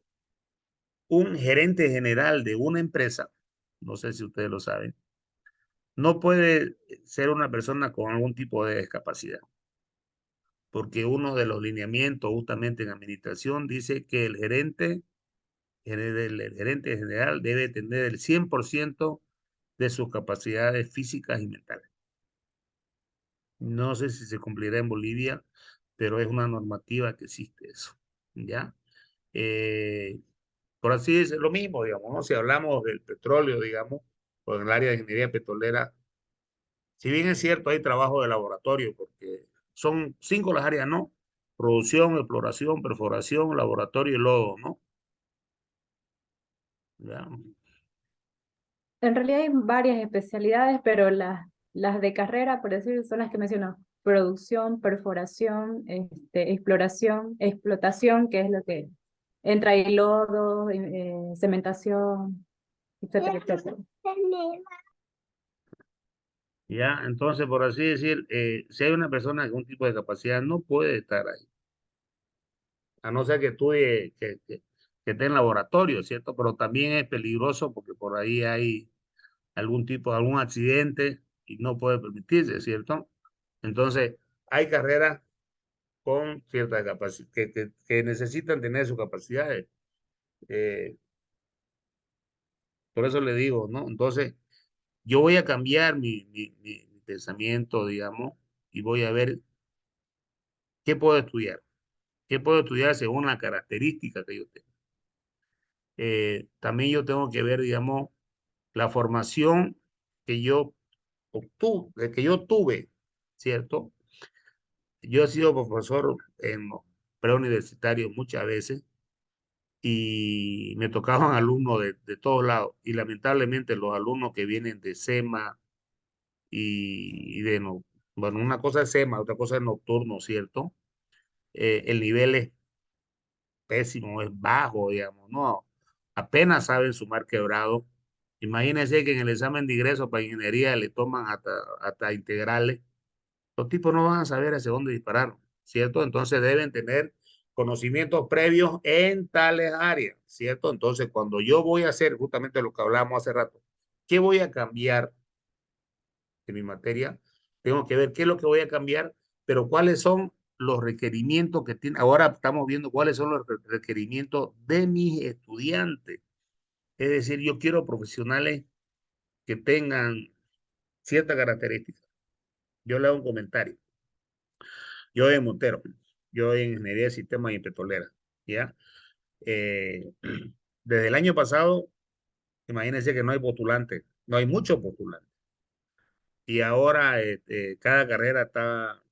un gerente general de una empresa, no sé si ustedes lo saben, no puede ser una persona con algún tipo de discapacidad, porque uno de los lineamientos justamente en administración dice que el gerente general debe tener el 100% de sus capacidades físicas y mentales. No sé si se cumplirá en Bolivia, pero es una normativa que existe eso, ¿ya? Eh, por así decirlo, lo mismo, digamos, ¿no? Si hablamos del petróleo, digamos, o en el área de ingeniería petrolera, si bien es cierto, hay trabajo de laboratorio, porque son 5 las áreas, ¿no? Producción, exploración, perforación, laboratorio y lodo, ¿no? ¿Ya? En realidad hay varias especialidades, pero las de carrera, por decir, son las que menciono. Producción, perforación, exploración, explotación, que es lo que entra ahí lodo, cementación, etcétera, etcétera. ¿Ya? Entonces, por así decir, si hay una persona con un tipo de capacidad, no puede estar ahí, a no ser que estudie, que esté en laboratorio, ¿cierto? Pero también es peligroso porque por ahí hay algún accidente y no puede permitirse, ¿cierto? Entonces, hay carreras con cierta capacidad, que necesitan tener sus capacidades. Eh, por eso le digo, ¿no? Entonces, yo voy a cambiar mi pensamiento, digamos, y voy a ver qué puedo estudiar. ¿Qué puedo estudiar según la característica que yo tengo? También yo tengo que ver, digamos, la formación que yo obtuve, que yo tuve, ¿cierto? Yo he sido profesor en preuniversitario muchas veces y me tocaban alumnos de todos lados. Y lamentablemente los alumnos que vienen de SEMA y de no, bueno, una cosa es SEMA, otra cosa es nocturno, ¿cierto? El nivel es pésimo, es bajo, digamos, no, apenas saben sumar quebrado. Imagínense que en el examen de ingreso para ingeniería le toman hasta integrales. Los tipos no van a saber hacia dónde disparar, ¿cierto? Entonces deben tener conocimientos previos en tales áreas, ¿cierto? Entonces, cuando yo voy a hacer justamente lo que hablamos hace rato, ¿qué voy a cambiar de mi materia? Tengo que ver qué es lo que voy a cambiar, pero cuáles son los requerimientos que tiene. Ahora estamos viendo cuáles son los requerimientos de mis estudiantes. Es decir, yo quiero profesionales que tengan ciertas características. Yo le hago un comentario. Yo en Montero, yo en Ingeniería de Sistemas y en Petrolera, ¿ya? Eh, desde el año pasado, imagínense que no hay postulantes, no hay muchos postulantes. Y ahora cada carrera está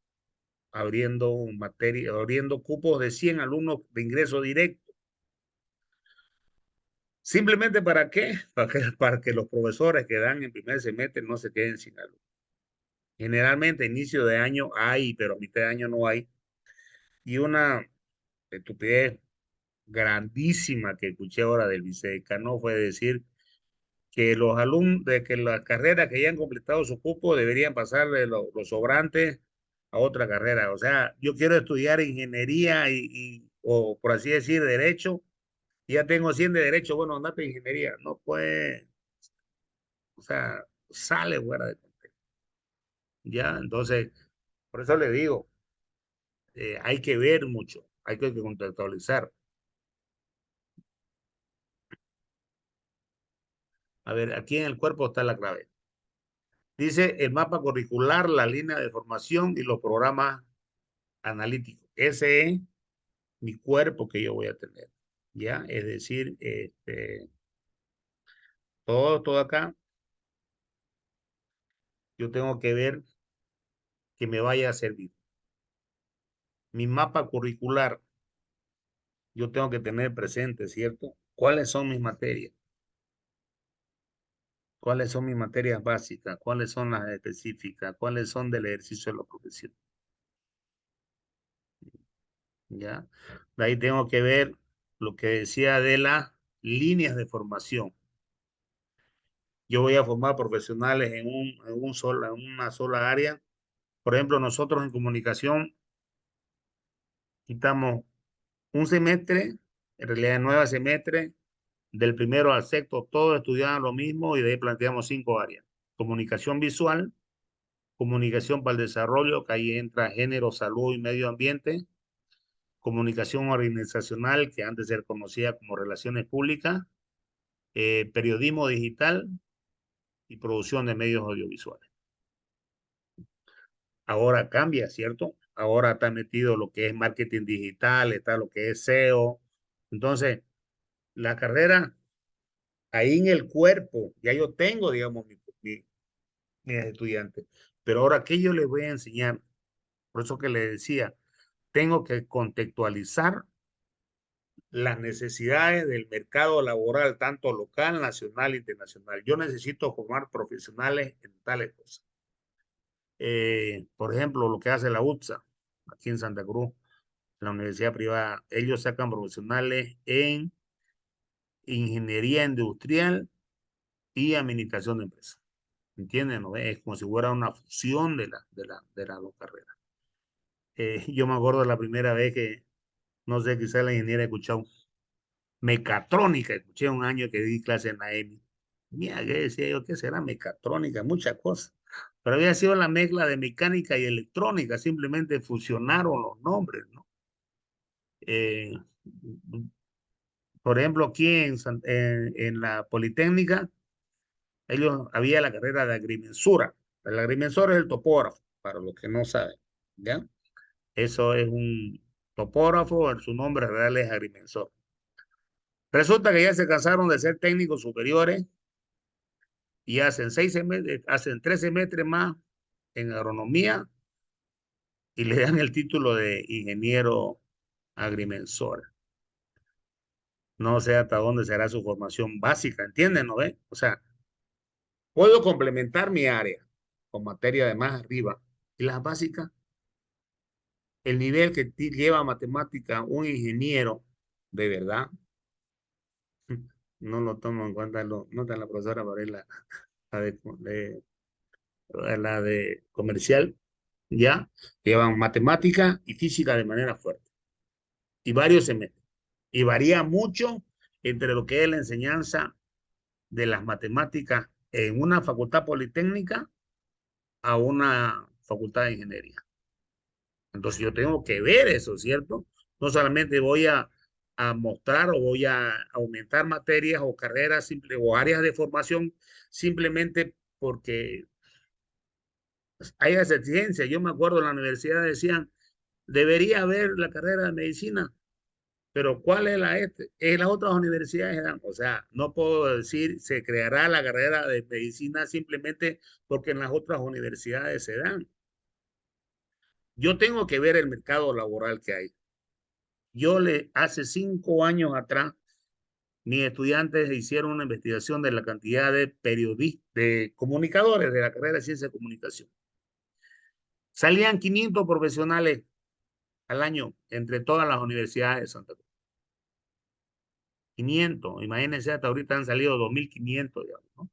abriendo materia, abriendo cupos de 100 alumnos de ingreso directo. ¿Simplemente para qué? Para que los profesores que dan en primer semestre no se queden sin alumnos. Generalmente, inicio de año hay, pero a mitad de año no hay. Y una estupidez grandísima que escuché ahora del vicedecano fue decir que los alumnos, de que las carreras que ya han completado su cupo deberían pasarle los sobrantes a otra carrera. O sea, yo quiero estudiar ingeniería o por así decir, derecho. Ya tengo 100 de derecho, bueno, andate en ingeniería. No puede, o sea, sale fuera de contexto. Ya, entonces, por eso le digo, hay que ver mucho, hay que contextualizar. A ver, aquí en el cuerpo está la clave. Dice el mapa curricular, la línea de formación y los programas analíticos. Ese es mi cuerpo que yo voy a tener. ¿Ya? Es decir, todo acá, yo tengo que ver que me vaya a servir. Mi mapa curricular, yo tengo que tener presente, ¿cierto? ¿Cuáles son mis materias? ¿Cuáles son mis materias básicas? ¿Cuáles son las específicas? ¿Cuáles son del ejercicio de la profesión? ¿Ya? De ahí tengo que ver lo que decía de las líneas de formación. Yo voy a formar profesionales en una sola área. Por ejemplo, nosotros en comunicación quitamos un semestre, en realidad 9 semestres, del primero al sexto, todos estudiaban lo mismo y de ahí planteamos 5 áreas. Comunicación visual, comunicación para el desarrollo, que ahí entra género, salud y medio ambiente, comunicación organizacional, que antes se conocía como relaciones públicas, periodismo digital y producción de medios audiovisuales. Ahora cambia, ¿cierto? Ahora está metido lo que es marketing digital, está lo que es SEO. Entonces, la carrera ahí en el cuerpo, ya yo tengo, digamos, mis estudiantes, pero ahora, ¿qué yo les voy a enseñar? Por eso que le decía, tengo que contextualizar las necesidades del mercado laboral, tanto local, nacional e internacional. Yo necesito formar profesionales en tales cosas. Por ejemplo, lo que hace la UTSA, aquí en Santa Cruz, la universidad privada, ellos sacan profesionales en ingeniería industrial y administración de empresas. ¿Entienden? ¿No? Es como si fuera una fusión de las dos carreras. Yo me acuerdo la primera vez que, no sé, quizá la ingeniera escuchó mecatrónica, escuché un año que di clase en la EMI. Mira, ¿qué decía yo? ¿Qué será mecatrónica? Muchas cosas. Pero había sido la mezcla de mecánica y electrónica, simplemente fusionaron los nombres, ¿no? Eh, por ejemplo, aquí en la Politécnica, ellos había la carrera de agrimensura. El agrimensor es el topógrafo, para los que no saben, ¿ya? Eso es un topógrafo, su nombre real es agrimensor. Resulta que ya se cansaron de ser técnicos superiores y hacen 6 semestres, hacen 3 semestres más en agronomía y le dan el título de ingeniero agrimensor. No sé hasta dónde será su formación básica, ¿entienden? ¿No ve? O sea, puedo complementar mi área con materia de más arriba y las básicas, el nivel que lleva matemática un ingeniero de verdad, no lo tomo en cuenta, no está la profesora Varela, la de comercial, ya, llevan matemática y física de manera fuerte, y varios semestres. Y varía mucho entre lo que es la enseñanza de las matemáticas en una facultad politécnica a una facultad de ingeniería. Entonces yo tengo que ver eso, ¿cierto? No solamente voy a mostrar o voy a aumentar materias o carreras simple, o áreas de formación simplemente porque hay esa exigencia. Yo me acuerdo en la universidad decían, debería haber la carrera de medicina, pero ¿cuál es la este? En las otras universidades dan. O sea, no puedo decir se creará la carrera de medicina simplemente porque en las otras universidades se dan. Yo tengo que ver el mercado laboral que hay. Hace 5 años atrás, mis estudiantes hicieron una investigación de la cantidad de periodistas, de comunicadores de la carrera de ciencia de comunicación. Salían 500 profesionales al año entre todas las universidades de Santa Cruz. 500, imagínense, hasta ahorita han salido 2.500, digamos, ¿no?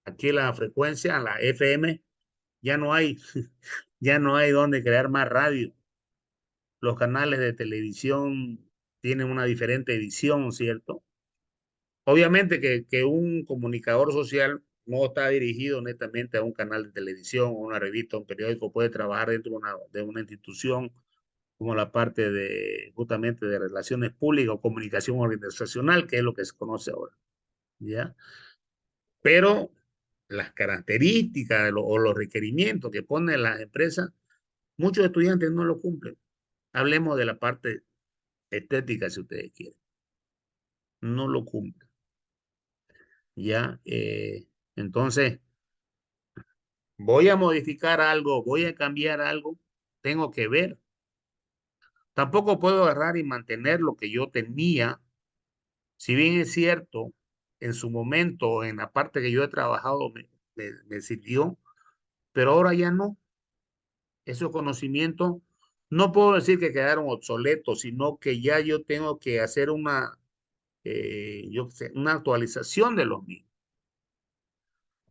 Aquí la frecuencia, la FM, ya no hay, ya no hay donde crear más radio. Los canales de televisión tienen una diferente edición, ¿cierto? Obviamente que un comunicador social no está dirigido netamente a un canal de televisión, o una revista, un periódico, puede trabajar dentro de una institución como la parte de justamente de relaciones públicas o comunicación organizacional, que es lo que se conoce ahora, ¿ya? Pero las características o los requerimientos que ponen las empresas, muchos estudiantes no lo cumplen. Hablemos de la parte estética, si ustedes quieren. No lo cumplen, ¿ya? Entonces, voy a modificar algo, voy a cambiar algo, tengo que ver. Tampoco puedo agarrar y mantener lo que yo tenía. Si bien es cierto, en su momento, en la parte que yo he trabajado, me sirvió, pero ahora ya no. Esos conocimientos, no puedo decir que quedaron obsoletos, sino que ya yo tengo que hacer una actualización de los mismos.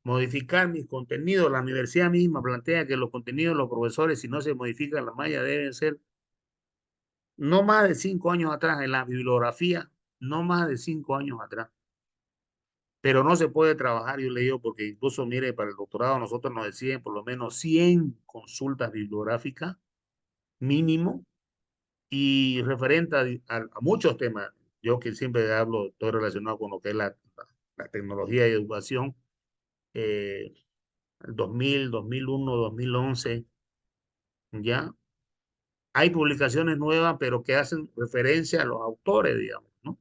Modificar mis contenidos. La universidad misma plantea que los contenidos de los profesores, si no se modifica la malla, deben ser no más de 5 años atrás en la bibliografía, no más de 5 años atrás. Pero no se puede trabajar, yo le digo, porque incluso, mire, para el doctorado nosotros nos deciden por lo menos 100 consultas bibliográficas mínimo y referente a muchos temas. Yo que siempre hablo, estoy relacionado con lo que es la tecnología y educación, eh, 2000, 2001, 2011, ya. Hay publicaciones nuevas, pero que hacen referencia a los autores, digamos, ¿no?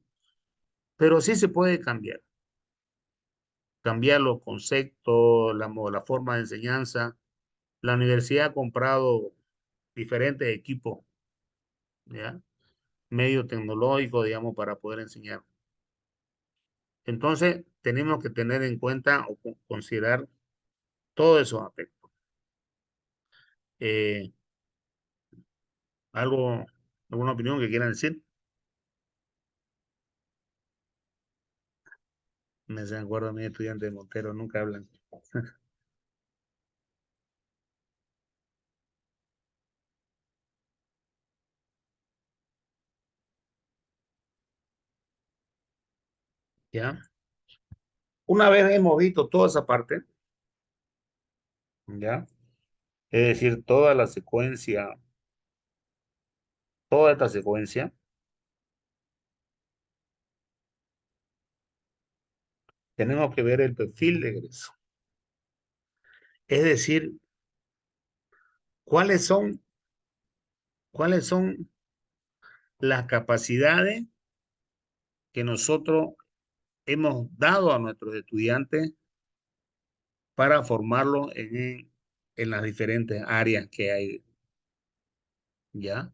Pero sí se puede cambiar los conceptos, la forma de enseñanza. La universidad ha comprado diferentes equipos, ¿ya? Medio tecnológico, digamos, para poder enseñar. Entonces, tenemos que tener en cuenta o considerar todos esos aspectos. Eh, ¿Alguna opinión que quieran decir? Me se acuerdo a mi estudiante de Montero, nunca hablan. ¿Ya? Una vez hemos visto toda esa parte, ¿ya? Es decir, toda esta secuencia, tenemos que ver el perfil de egreso. Es decir, cuáles son, cuáles son las capacidades que nosotros hemos dado a nuestros estudiantes para formarlos en las diferentes áreas que hay, ¿ya?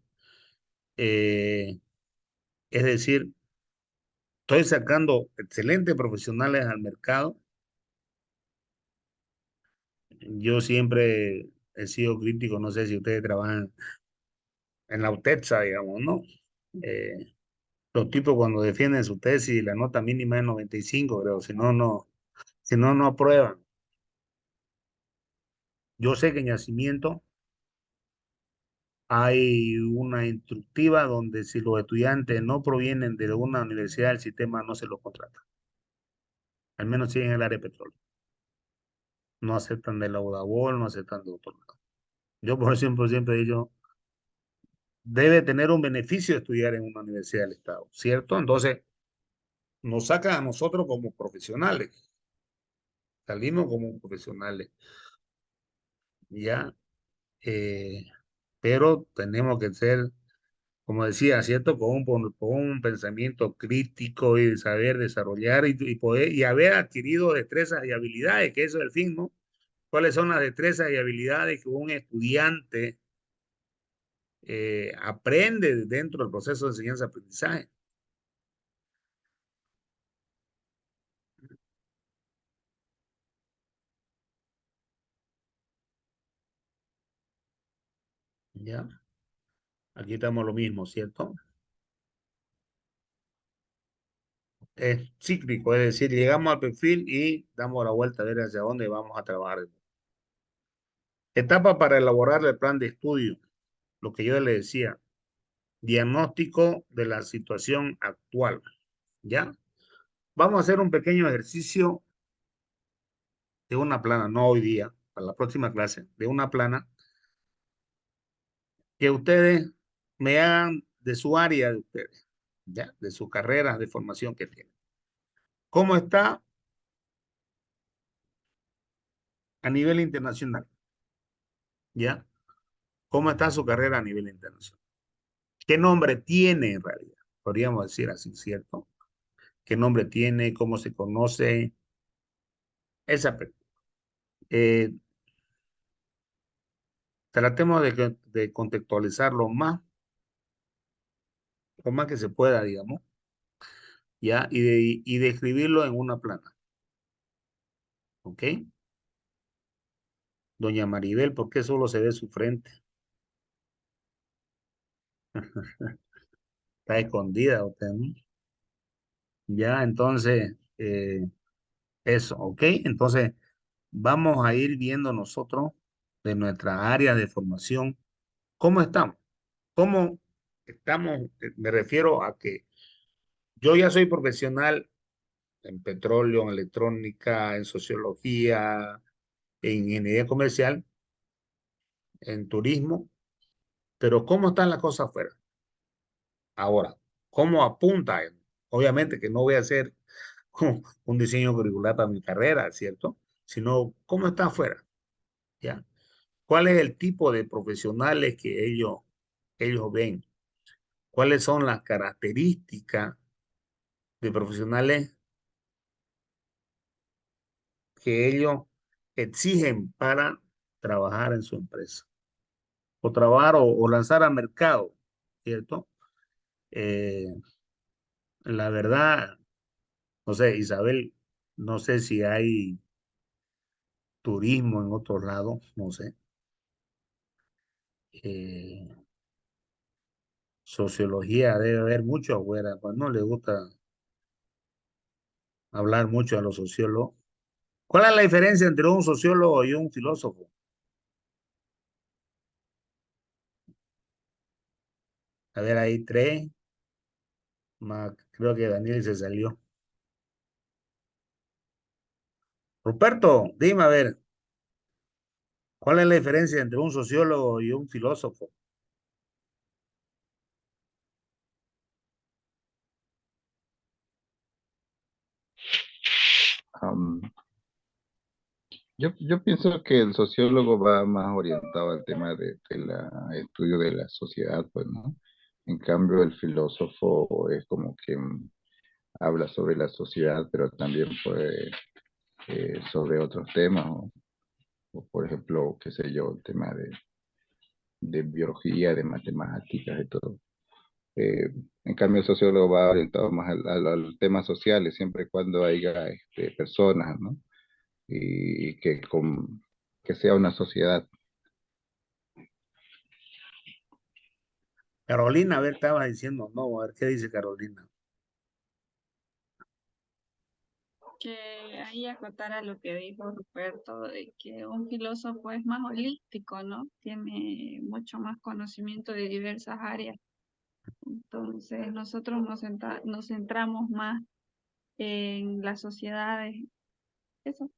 Es decir, estoy sacando excelentes profesionales al mercado. Yo siempre he sido crítico, no sé si ustedes trabajan en la UTEPSA, digamos, ¿no? Eh, los tipos cuando defienden su tesis, la nota mínima es 95, creo, si no, no aprueban. Yo sé que en Nacimiento hay una instructiva donde si los estudiantes no provienen de una universidad del sistema, no se los contrata. Al menos si en el área de petróleo. No aceptan de la UDABOL, no aceptan de otro lado. Yo, por ejemplo, siempre he dicho, debe tener un beneficio estudiar en una universidad del Estado, ¿cierto? Entonces, nos saca a nosotros como profesionales. salimos como profesionales, ¿ya? Pero tenemos que ser, como decía, ¿cierto? Con un pensamiento crítico y saber desarrollar y poder, y haber adquirido destrezas y habilidades, que eso es el fin, ¿no? ¿Cuáles son las destrezas y habilidades que un estudiante aprende dentro del proceso de enseñanza-aprendizaje? ¿Ya? Aquí estamos lo mismo, ¿cierto? Es cíclico, es decir, llegamos al perfil y damos la vuelta a ver hacia dónde vamos a trabajar. Etapa para elaborar el plan de estudio, lo que yo le decía, diagnóstico de la situación actual, ¿ya? Vamos a hacer un pequeño ejercicio de una plana, no hoy día, para la próxima clase, de una plana que ustedes me hagan de su área de ustedes, ¿ya? De su carrera de formación que tienen. ¿Cómo está a nivel internacional? ¿Ya? ¿Cómo está su carrera a nivel internacional? ¿Qué nombre tiene en realidad? Podríamos decir así, ¿cierto? ¿Qué nombre tiene? ¿Cómo se conoce? Esa, tratemos de contextualizar lo más que se pueda, digamos, ¿ya? Y de escribirlo en una plana, ¿ok? Doña Maribel, ¿por qué solo se ve su frente? Está escondida usted, ¿no? Ya, entonces, eso, ¿ok? Entonces, vamos a ir viendo nosotros de nuestra área de formación, ¿cómo estamos? ¿Cómo estamos? Me refiero a que yo ya soy profesional en petróleo, en electrónica, en sociología, en ingeniería comercial, en turismo, pero ¿cómo están las cosas afuera? Ahora, ¿cómo apunta él? Obviamente que no voy a hacer un diseño curricular para mi carrera, ¿cierto? Sino, ¿cómo está afuera? ¿Ya? ¿Cuál es el tipo de profesionales que ellos ven? ¿Cuáles son las características de profesionales que ellos exigen para trabajar en su empresa? O trabajar o lanzar al mercado, ¿cierto? Eh, la verdad, no sé, Isabel, no sé si hay turismo en otros lados, no sé. Eh, sociología debe haber mucho afuera, pues no le gusta hablar mucho a los sociólogos. ¿Cuál es la diferencia entre un sociólogo y un filósofo? A ver, ahí tres, creo que Daniel se salió. Ruperto, dime a ver, ¿cuál es la diferencia entre un sociólogo y un filósofo? Am, yo pienso que el sociólogo va más orientado al tema de la estudio de la sociedad, pues, ¿no? En cambio, el filósofo es como que habla sobre la sociedad, pero también puede sobre otros temas, o, por ejemplo, qué sé yo, el tema de biología, de matemáticas y todo. Eh, en cambio, el sociólogo va orientado más a los temas sociales, siempre y cuando haya personas, ¿no? Y que sea una sociedad. Carolina, a ver, estaba diciendo, no, a ver, ¿qué dice Carolina? Que ahí acotar a lo que dijo Ruperto, de que un filósofo es más holístico, ¿no? Tiene mucho más conocimiento de diversas áreas. Entonces, nosotros nos centramos más en las sociedades. Eso.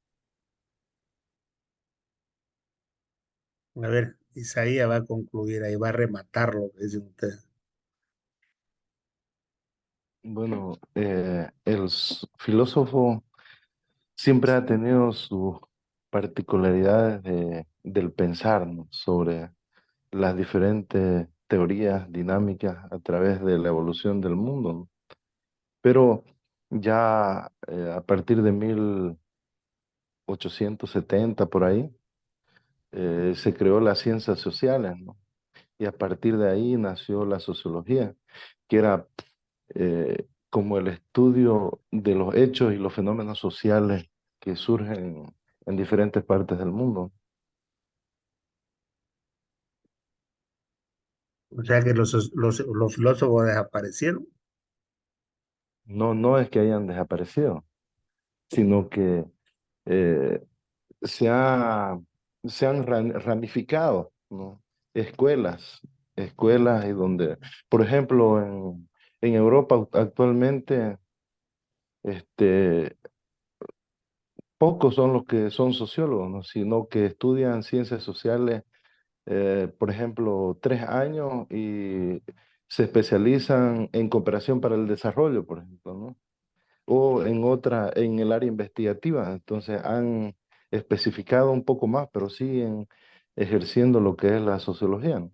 A ver, Isaías va a concluir ahí, va a rematar lo que dicen ustedes. Bueno, el filósofo siempre ha tenido sus particularidades del pensar, ¿no? Sobre las diferentes teorías dinámicas a través de la evolución del mundo, ¿no? Pero ya a partir de 1870 por ahí, se creó las ciencias sociales, ¿no? Y a partir de ahí nació la sociología, que era como el estudio de los hechos y los fenómenos sociales que surgen en diferentes partes del mundo. O sea que los filósofos desaparecieron. No, no es que hayan desaparecido, sino que eh, se ha, se han ramificado, ¿no? Escuelas, escuelas y donde, por ejemplo, en Europa actualmente, este, pocos son los que son sociólogos, ¿no? Sino que estudian ciencias sociales, por ejemplo, 3 años y se especializan en cooperación para el desarrollo, por ejemplo, ¿no? O en otra, en el área investigativa. Entonces han especificado un poco más, pero siguen ejerciendo lo que es la sociología, ¿no?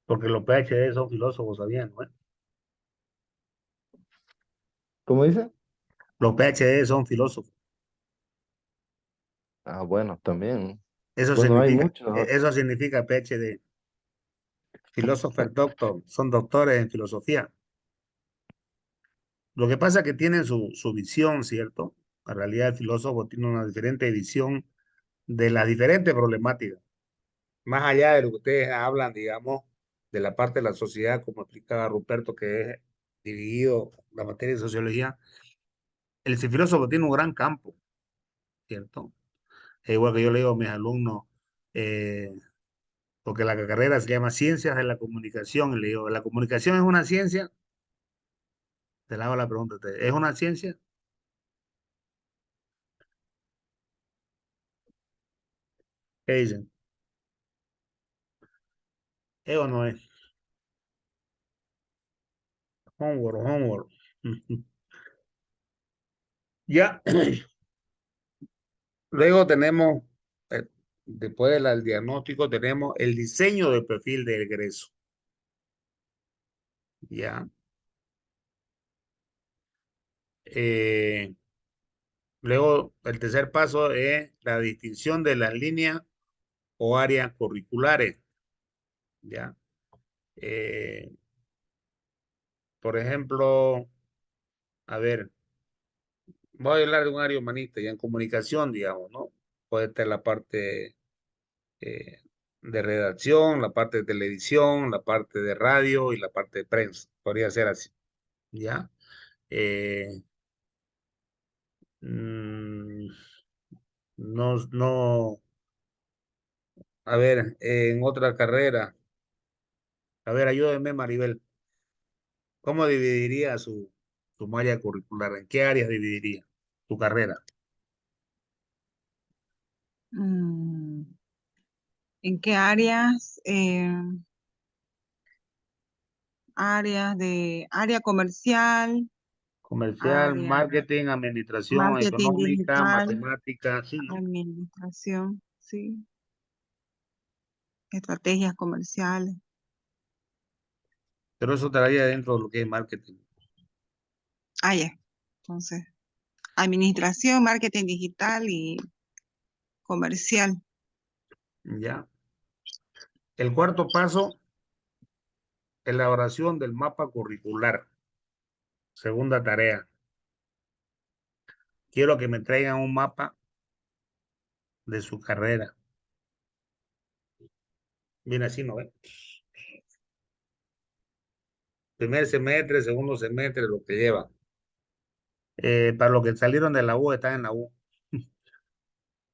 Porque los PhD son filósofos, ¿sabían, no? ¿Cómo dice? Los PhD son filósofos. Ah, bueno, también. Eso Bueno, hay significa, muchos. eso significa PhD. Philosopher Doctor, son doctores en filosofía. Lo que pasa es que tienen su visión, ¿cierto? En realidad el filósofo tiene una diferente visión de las diferentes problemáticas. Más allá de lo que ustedes hablan, digamos, de la parte de la sociedad, como explicaba Ruperto, que es dividido la materia de sociología, el filósofo tiene un gran campo, ¿cierto? Es igual que yo le digo a mis alumnos, eh, porque la carrera se llama Ciencias de la Comunicación, y le digo, ¿la comunicación es una ciencia? Te la hago la pregunta a ustedes, ¿es una ciencia? ¿Qué dicen? ¿Es o no es? Homework, homework. Ya, luego tenemos, eh, después del diagnóstico, tenemos el diseño del perfil de egreso. Ya. Eh, luego, el tercer paso es la distinción de las líneas o áreas curriculares. Ya. Eh, por ejemplo, a ver, voy a hablar de un área humanista y en comunicación, digamos, ¿no? Puede estar la parte eh, de redacción, la parte de televisión, la parte de radio y la parte de prensa. Podría ser así, ¿ya? Eh, mm, no, no, a ver, en otra carrera, a ver, ayúdeme, Maribel, ¿cómo dividiría su malla curricular? ¿En qué áreas dividiría su carrera? Mm, ¿En qué áreas? Área comercial, Comercial, área marketing, administración, marketing económica, digital, matemáticas, sí, ¿no? administración, sí, estrategias comerciales. Pero eso estaría dentro de lo que es marketing, Ah, ya. Entonces, administración, marketing digital y comercial. ¿ya? El cuarto paso, elaboración del mapa curricular. Segunda tarea. Quiero que me traigan un mapa de su carrera. Viene así, ¿no ve? Primer semestre, segundo semestre, lo que lleva. Para los que salieron de la U, están en la U.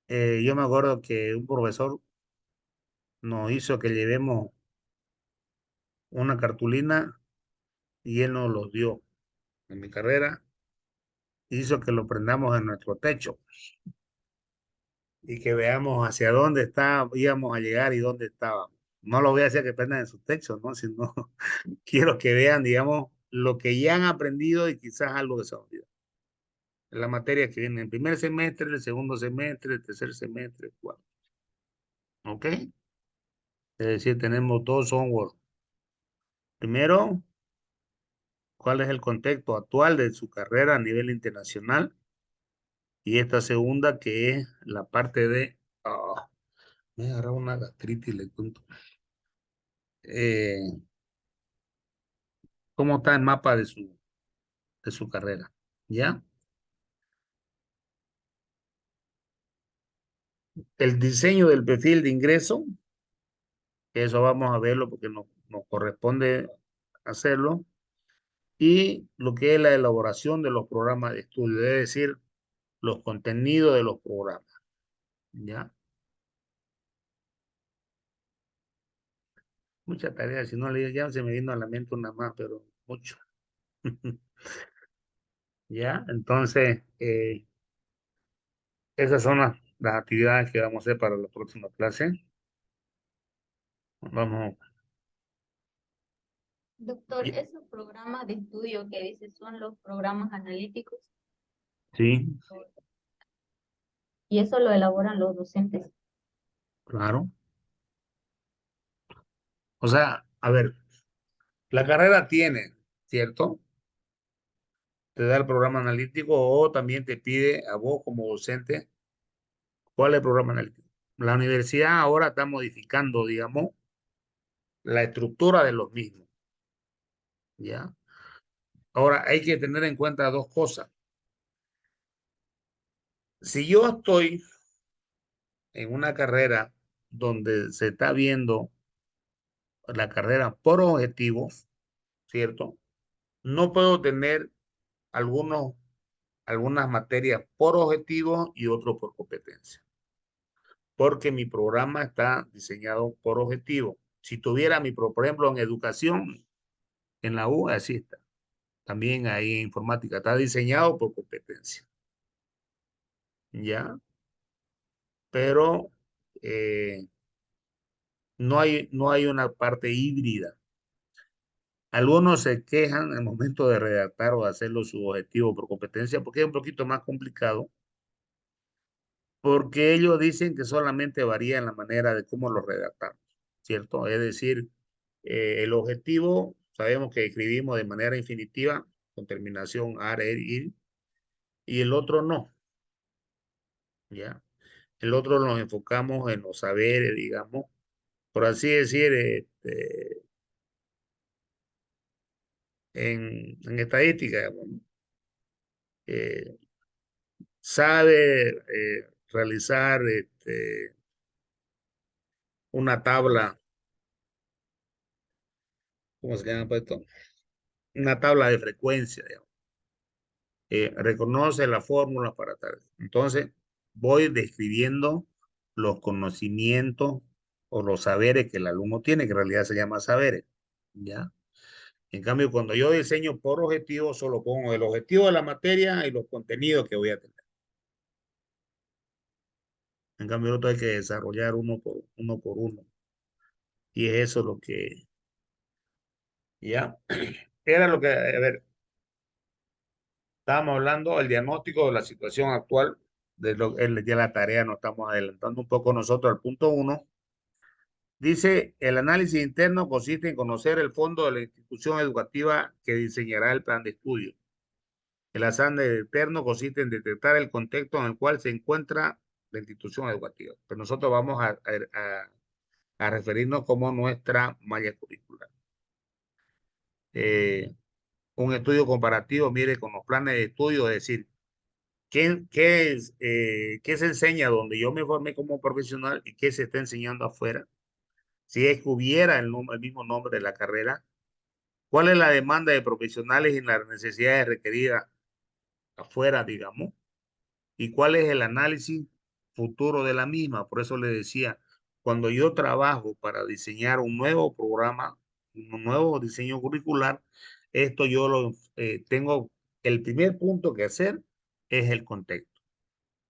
Yo me acuerdo que un profesor nos hizo que llevemos una cartulina y él nos los dio. En mi carrera hizo que lo prendamos en nuestro techo y que veamos hacia dónde íbamos a llegar y dónde estábamos. No lo voy a hacer que prendan en su techo, ¿no? Sino quiero que vean, digamos, lo que ya han aprendido y quizás algo que se ha olvidado. la materia que viene en el primer semestre, el segundo semestre, el tercer semestre, cuarto. ¿Ok? Es decir, tenemos dos onward. Primero, ¿cuál es el contexto actual de su carrera a nivel internacional? Y esta segunda, que es la parte de... me agarró una gastritis, le cuento. ¿Cómo está el mapa de su carrera? ¿Ya? El diseño del perfil de ingreso, eso vamos a verlo porque nos corresponde hacerlo. Y lo que es la elaboración de los programas de estudio, es decir, los contenidos de los programas. ¿Ya? Mucha tarea, si no le ya se me vino a la mente una más, pero mucho. ¿Ya? Entonces, esas son las actividades que vamos a hacer para la próxima clase. Vamos, Doctor, ya- esos programas de estudio que dice son los programas analíticos sí, y eso lo elaboran los docentes. claro. O sea, a ver, la carrera tiene, ¿cierto? Te da el programa analítico o también te pide a vos como docente cuál es el programa analítico. La universidad ahora está modificando, digamos, la estructura de los mismos, ¿ya? Ahora hay que tener en cuenta dos cosas. Si yo estoy en una carrera donde se está viendo la carrera por objetivos, ¿cierto? No puedo tener algunas materias por objetivos y otros por competencia, porque mi programa está diseñado por objetivo. Si tuviera por ejemplo, en educación, en la U, así está. También ahí en informática está diseñado por competencia, ¿ya? Pero no hay una parte híbrida. Algunos se quejan en el momento de redactar o de hacerlo su objetivo por competencia porque es un poquito más complicado, porque ellos dicen que solamente varía en la manera de cómo lo redactamos, ¿cierto? Es decir, el objetivo, sabemos que escribimos de manera infinitiva, con terminación ar, er, ir, y el otro no, ¿ya? El otro nos enfocamos en los saberes, digamos, por así decir, en estadística, digamos, ¿no? Eh, sabe realizar una tabla, ¿cómo se llama esto? Una tabla de frecuencia, digamos. Reconoce la fórmula para tal. Entonces, voy describiendo los conocimientos o los saberes que el alumno tiene, que en realidad se llama saberes, ¿ya? En cambio, cuando yo diseño por objetivo, solo pongo el objetivo de la materia y los contenidos que voy a tener. En cambio, el otro hay que desarrollar uno por uno. Y es eso lo que, ¿ya? Era lo que, a ver, estábamos hablando del diagnóstico de la situación actual, ya la tarea, nos estamos adelantando un poco nosotros al punto 1. Dice, el análisis interno consiste en conocer el fondo de la institución educativa que diseñará el plan de estudio. El análisis interno consiste en detectar el contexto en el cual se encuentra la institución educativa. Pero nosotros vamos a referirnos como nuestra malla curricular. Un estudio comparativo, mire, con los planes de estudio, es decir, ¿qué se enseña donde yo me formé como profesional y qué se está enseñando afuera? Si es que hubiera el mismo nombre de la carrera, ¿cuál es la demanda de profesionales y las necesidades requeridas afuera, digamos? ¿Y cuál es el análisis futuro de la misma? Por eso le decía, cuando yo trabajo para diseñar un nuevo programa, un nuevo diseño curricular, esto yo tengo, el primer punto que hacer es el contexto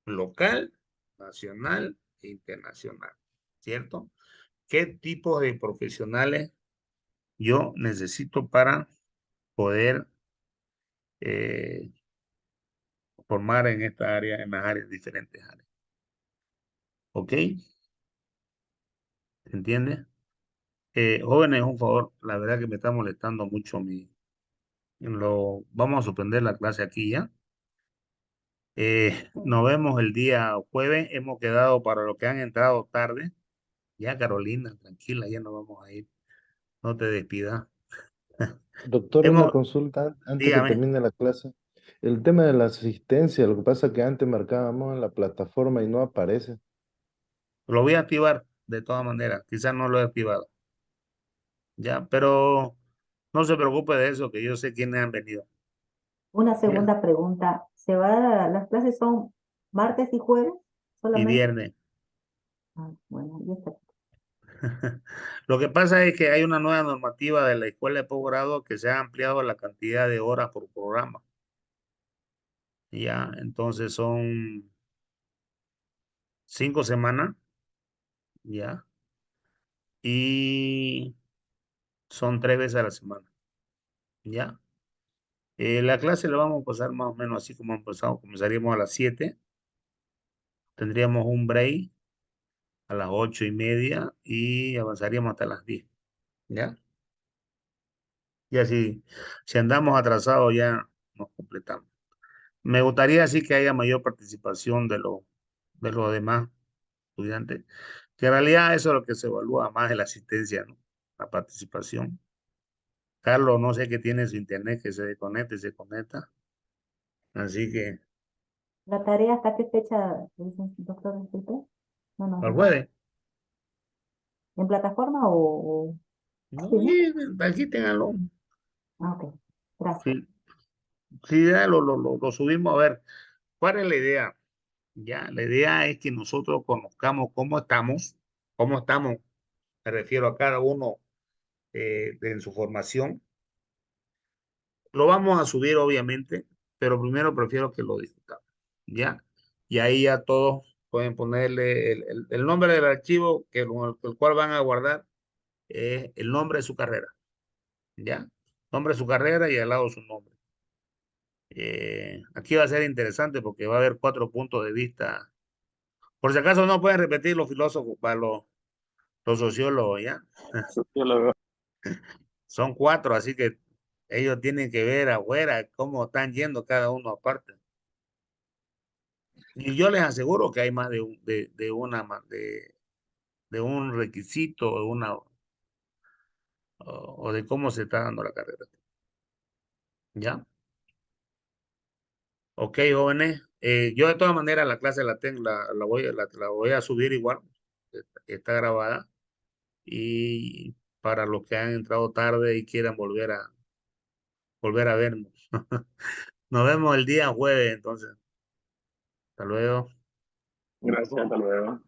local, nacional e internacional, ¿cierto? ¿Qué tipo de profesionales yo necesito para poder formar en esta área, en las áreas, diferentes áreas. ¿Ok? ¿Se entiende? Jóvenes, un favor, la verdad que me está molestando mucho vamos a suspender la clase aquí ya. Nos vemos el día jueves. Hemos quedado para los que han entrado tarde. Ya, Carolina, tranquila, ya nos vamos a ir. No te despidas. Doctor, una Hemos, consulta antes que dígame, termine la clase. El tema de la asistencia, lo que pasa es que antes marcábamos en la plataforma y no aparece. lo voy a activar de todas maneras. Quizás no lo he activado. Ya, pero no se preocupe de eso, que yo sé quiénes han venido. Una Ya, segunda pregunta. ¿Las clases son martes y jueves y solamente? viernes. Ah, bueno, ya está. Lo que pasa es que hay una nueva normativa de la escuela de posgrado que se ha ampliado la cantidad de horas por programa. Ya, entonces son 5 semanas, ya, y son 3 veces a la semana, ya. La clase la vamos a pasar más o menos así como han empezado. Comenzaríamos a las 7, tendríamos un break a las 8:30 y avanzaríamos hasta las 10, ya. Y así, si andamos atrasados ya nos completamos. Me gustaría así que haya mayor participación de los demás estudiantes, que en realidad eso es lo que se evalúa más en la asistencia, ¿no? La participación. Carlos, no sé qué tiene su internet, que se desconecta y se conecta. Así que, ¿La tarea hasta qué fecha, doctor? Disculpe? No nos al dijo. jueves, ¿En plataforma o no, sí, no? aquí ténganlo. Ah, ok. Gracias. Sí, sí, ya lo subimos. A ver, ¿cuál es la idea? Ya, la idea es que nosotros conozcamos cómo estamos, me refiero a cada uno en su formación. Lo vamos a subir, obviamente, pero primero prefiero que lo discutamos, ¿ya? Y ahí ya todos pueden ponerle el nombre del archivo el cual van a guardar, el nombre de su carrera, ¿ya? Nombre de su carrera y al lado su nombre. Aquí va a ser interesante porque va a haber 4 puntos de vista. Por si acaso no pueden repetir los filósofos para los sociólogos, ¿ya? Sociólogo. Son 4, así que ellos tienen que ver afuera cómo están yendo cada uno aparte. Y yo les aseguro que hay más de un requisito o de cómo se está dando la carrera. ¿Ya? Ok, jóvenes. Yo de todas maneras la clase la tengo, la voy a subir igual. Está grabada. Y para los que han entrado tarde y quieran volver a vernos. Nos vemos el día jueves, entonces. Hasta luego. Gracias, hasta luego.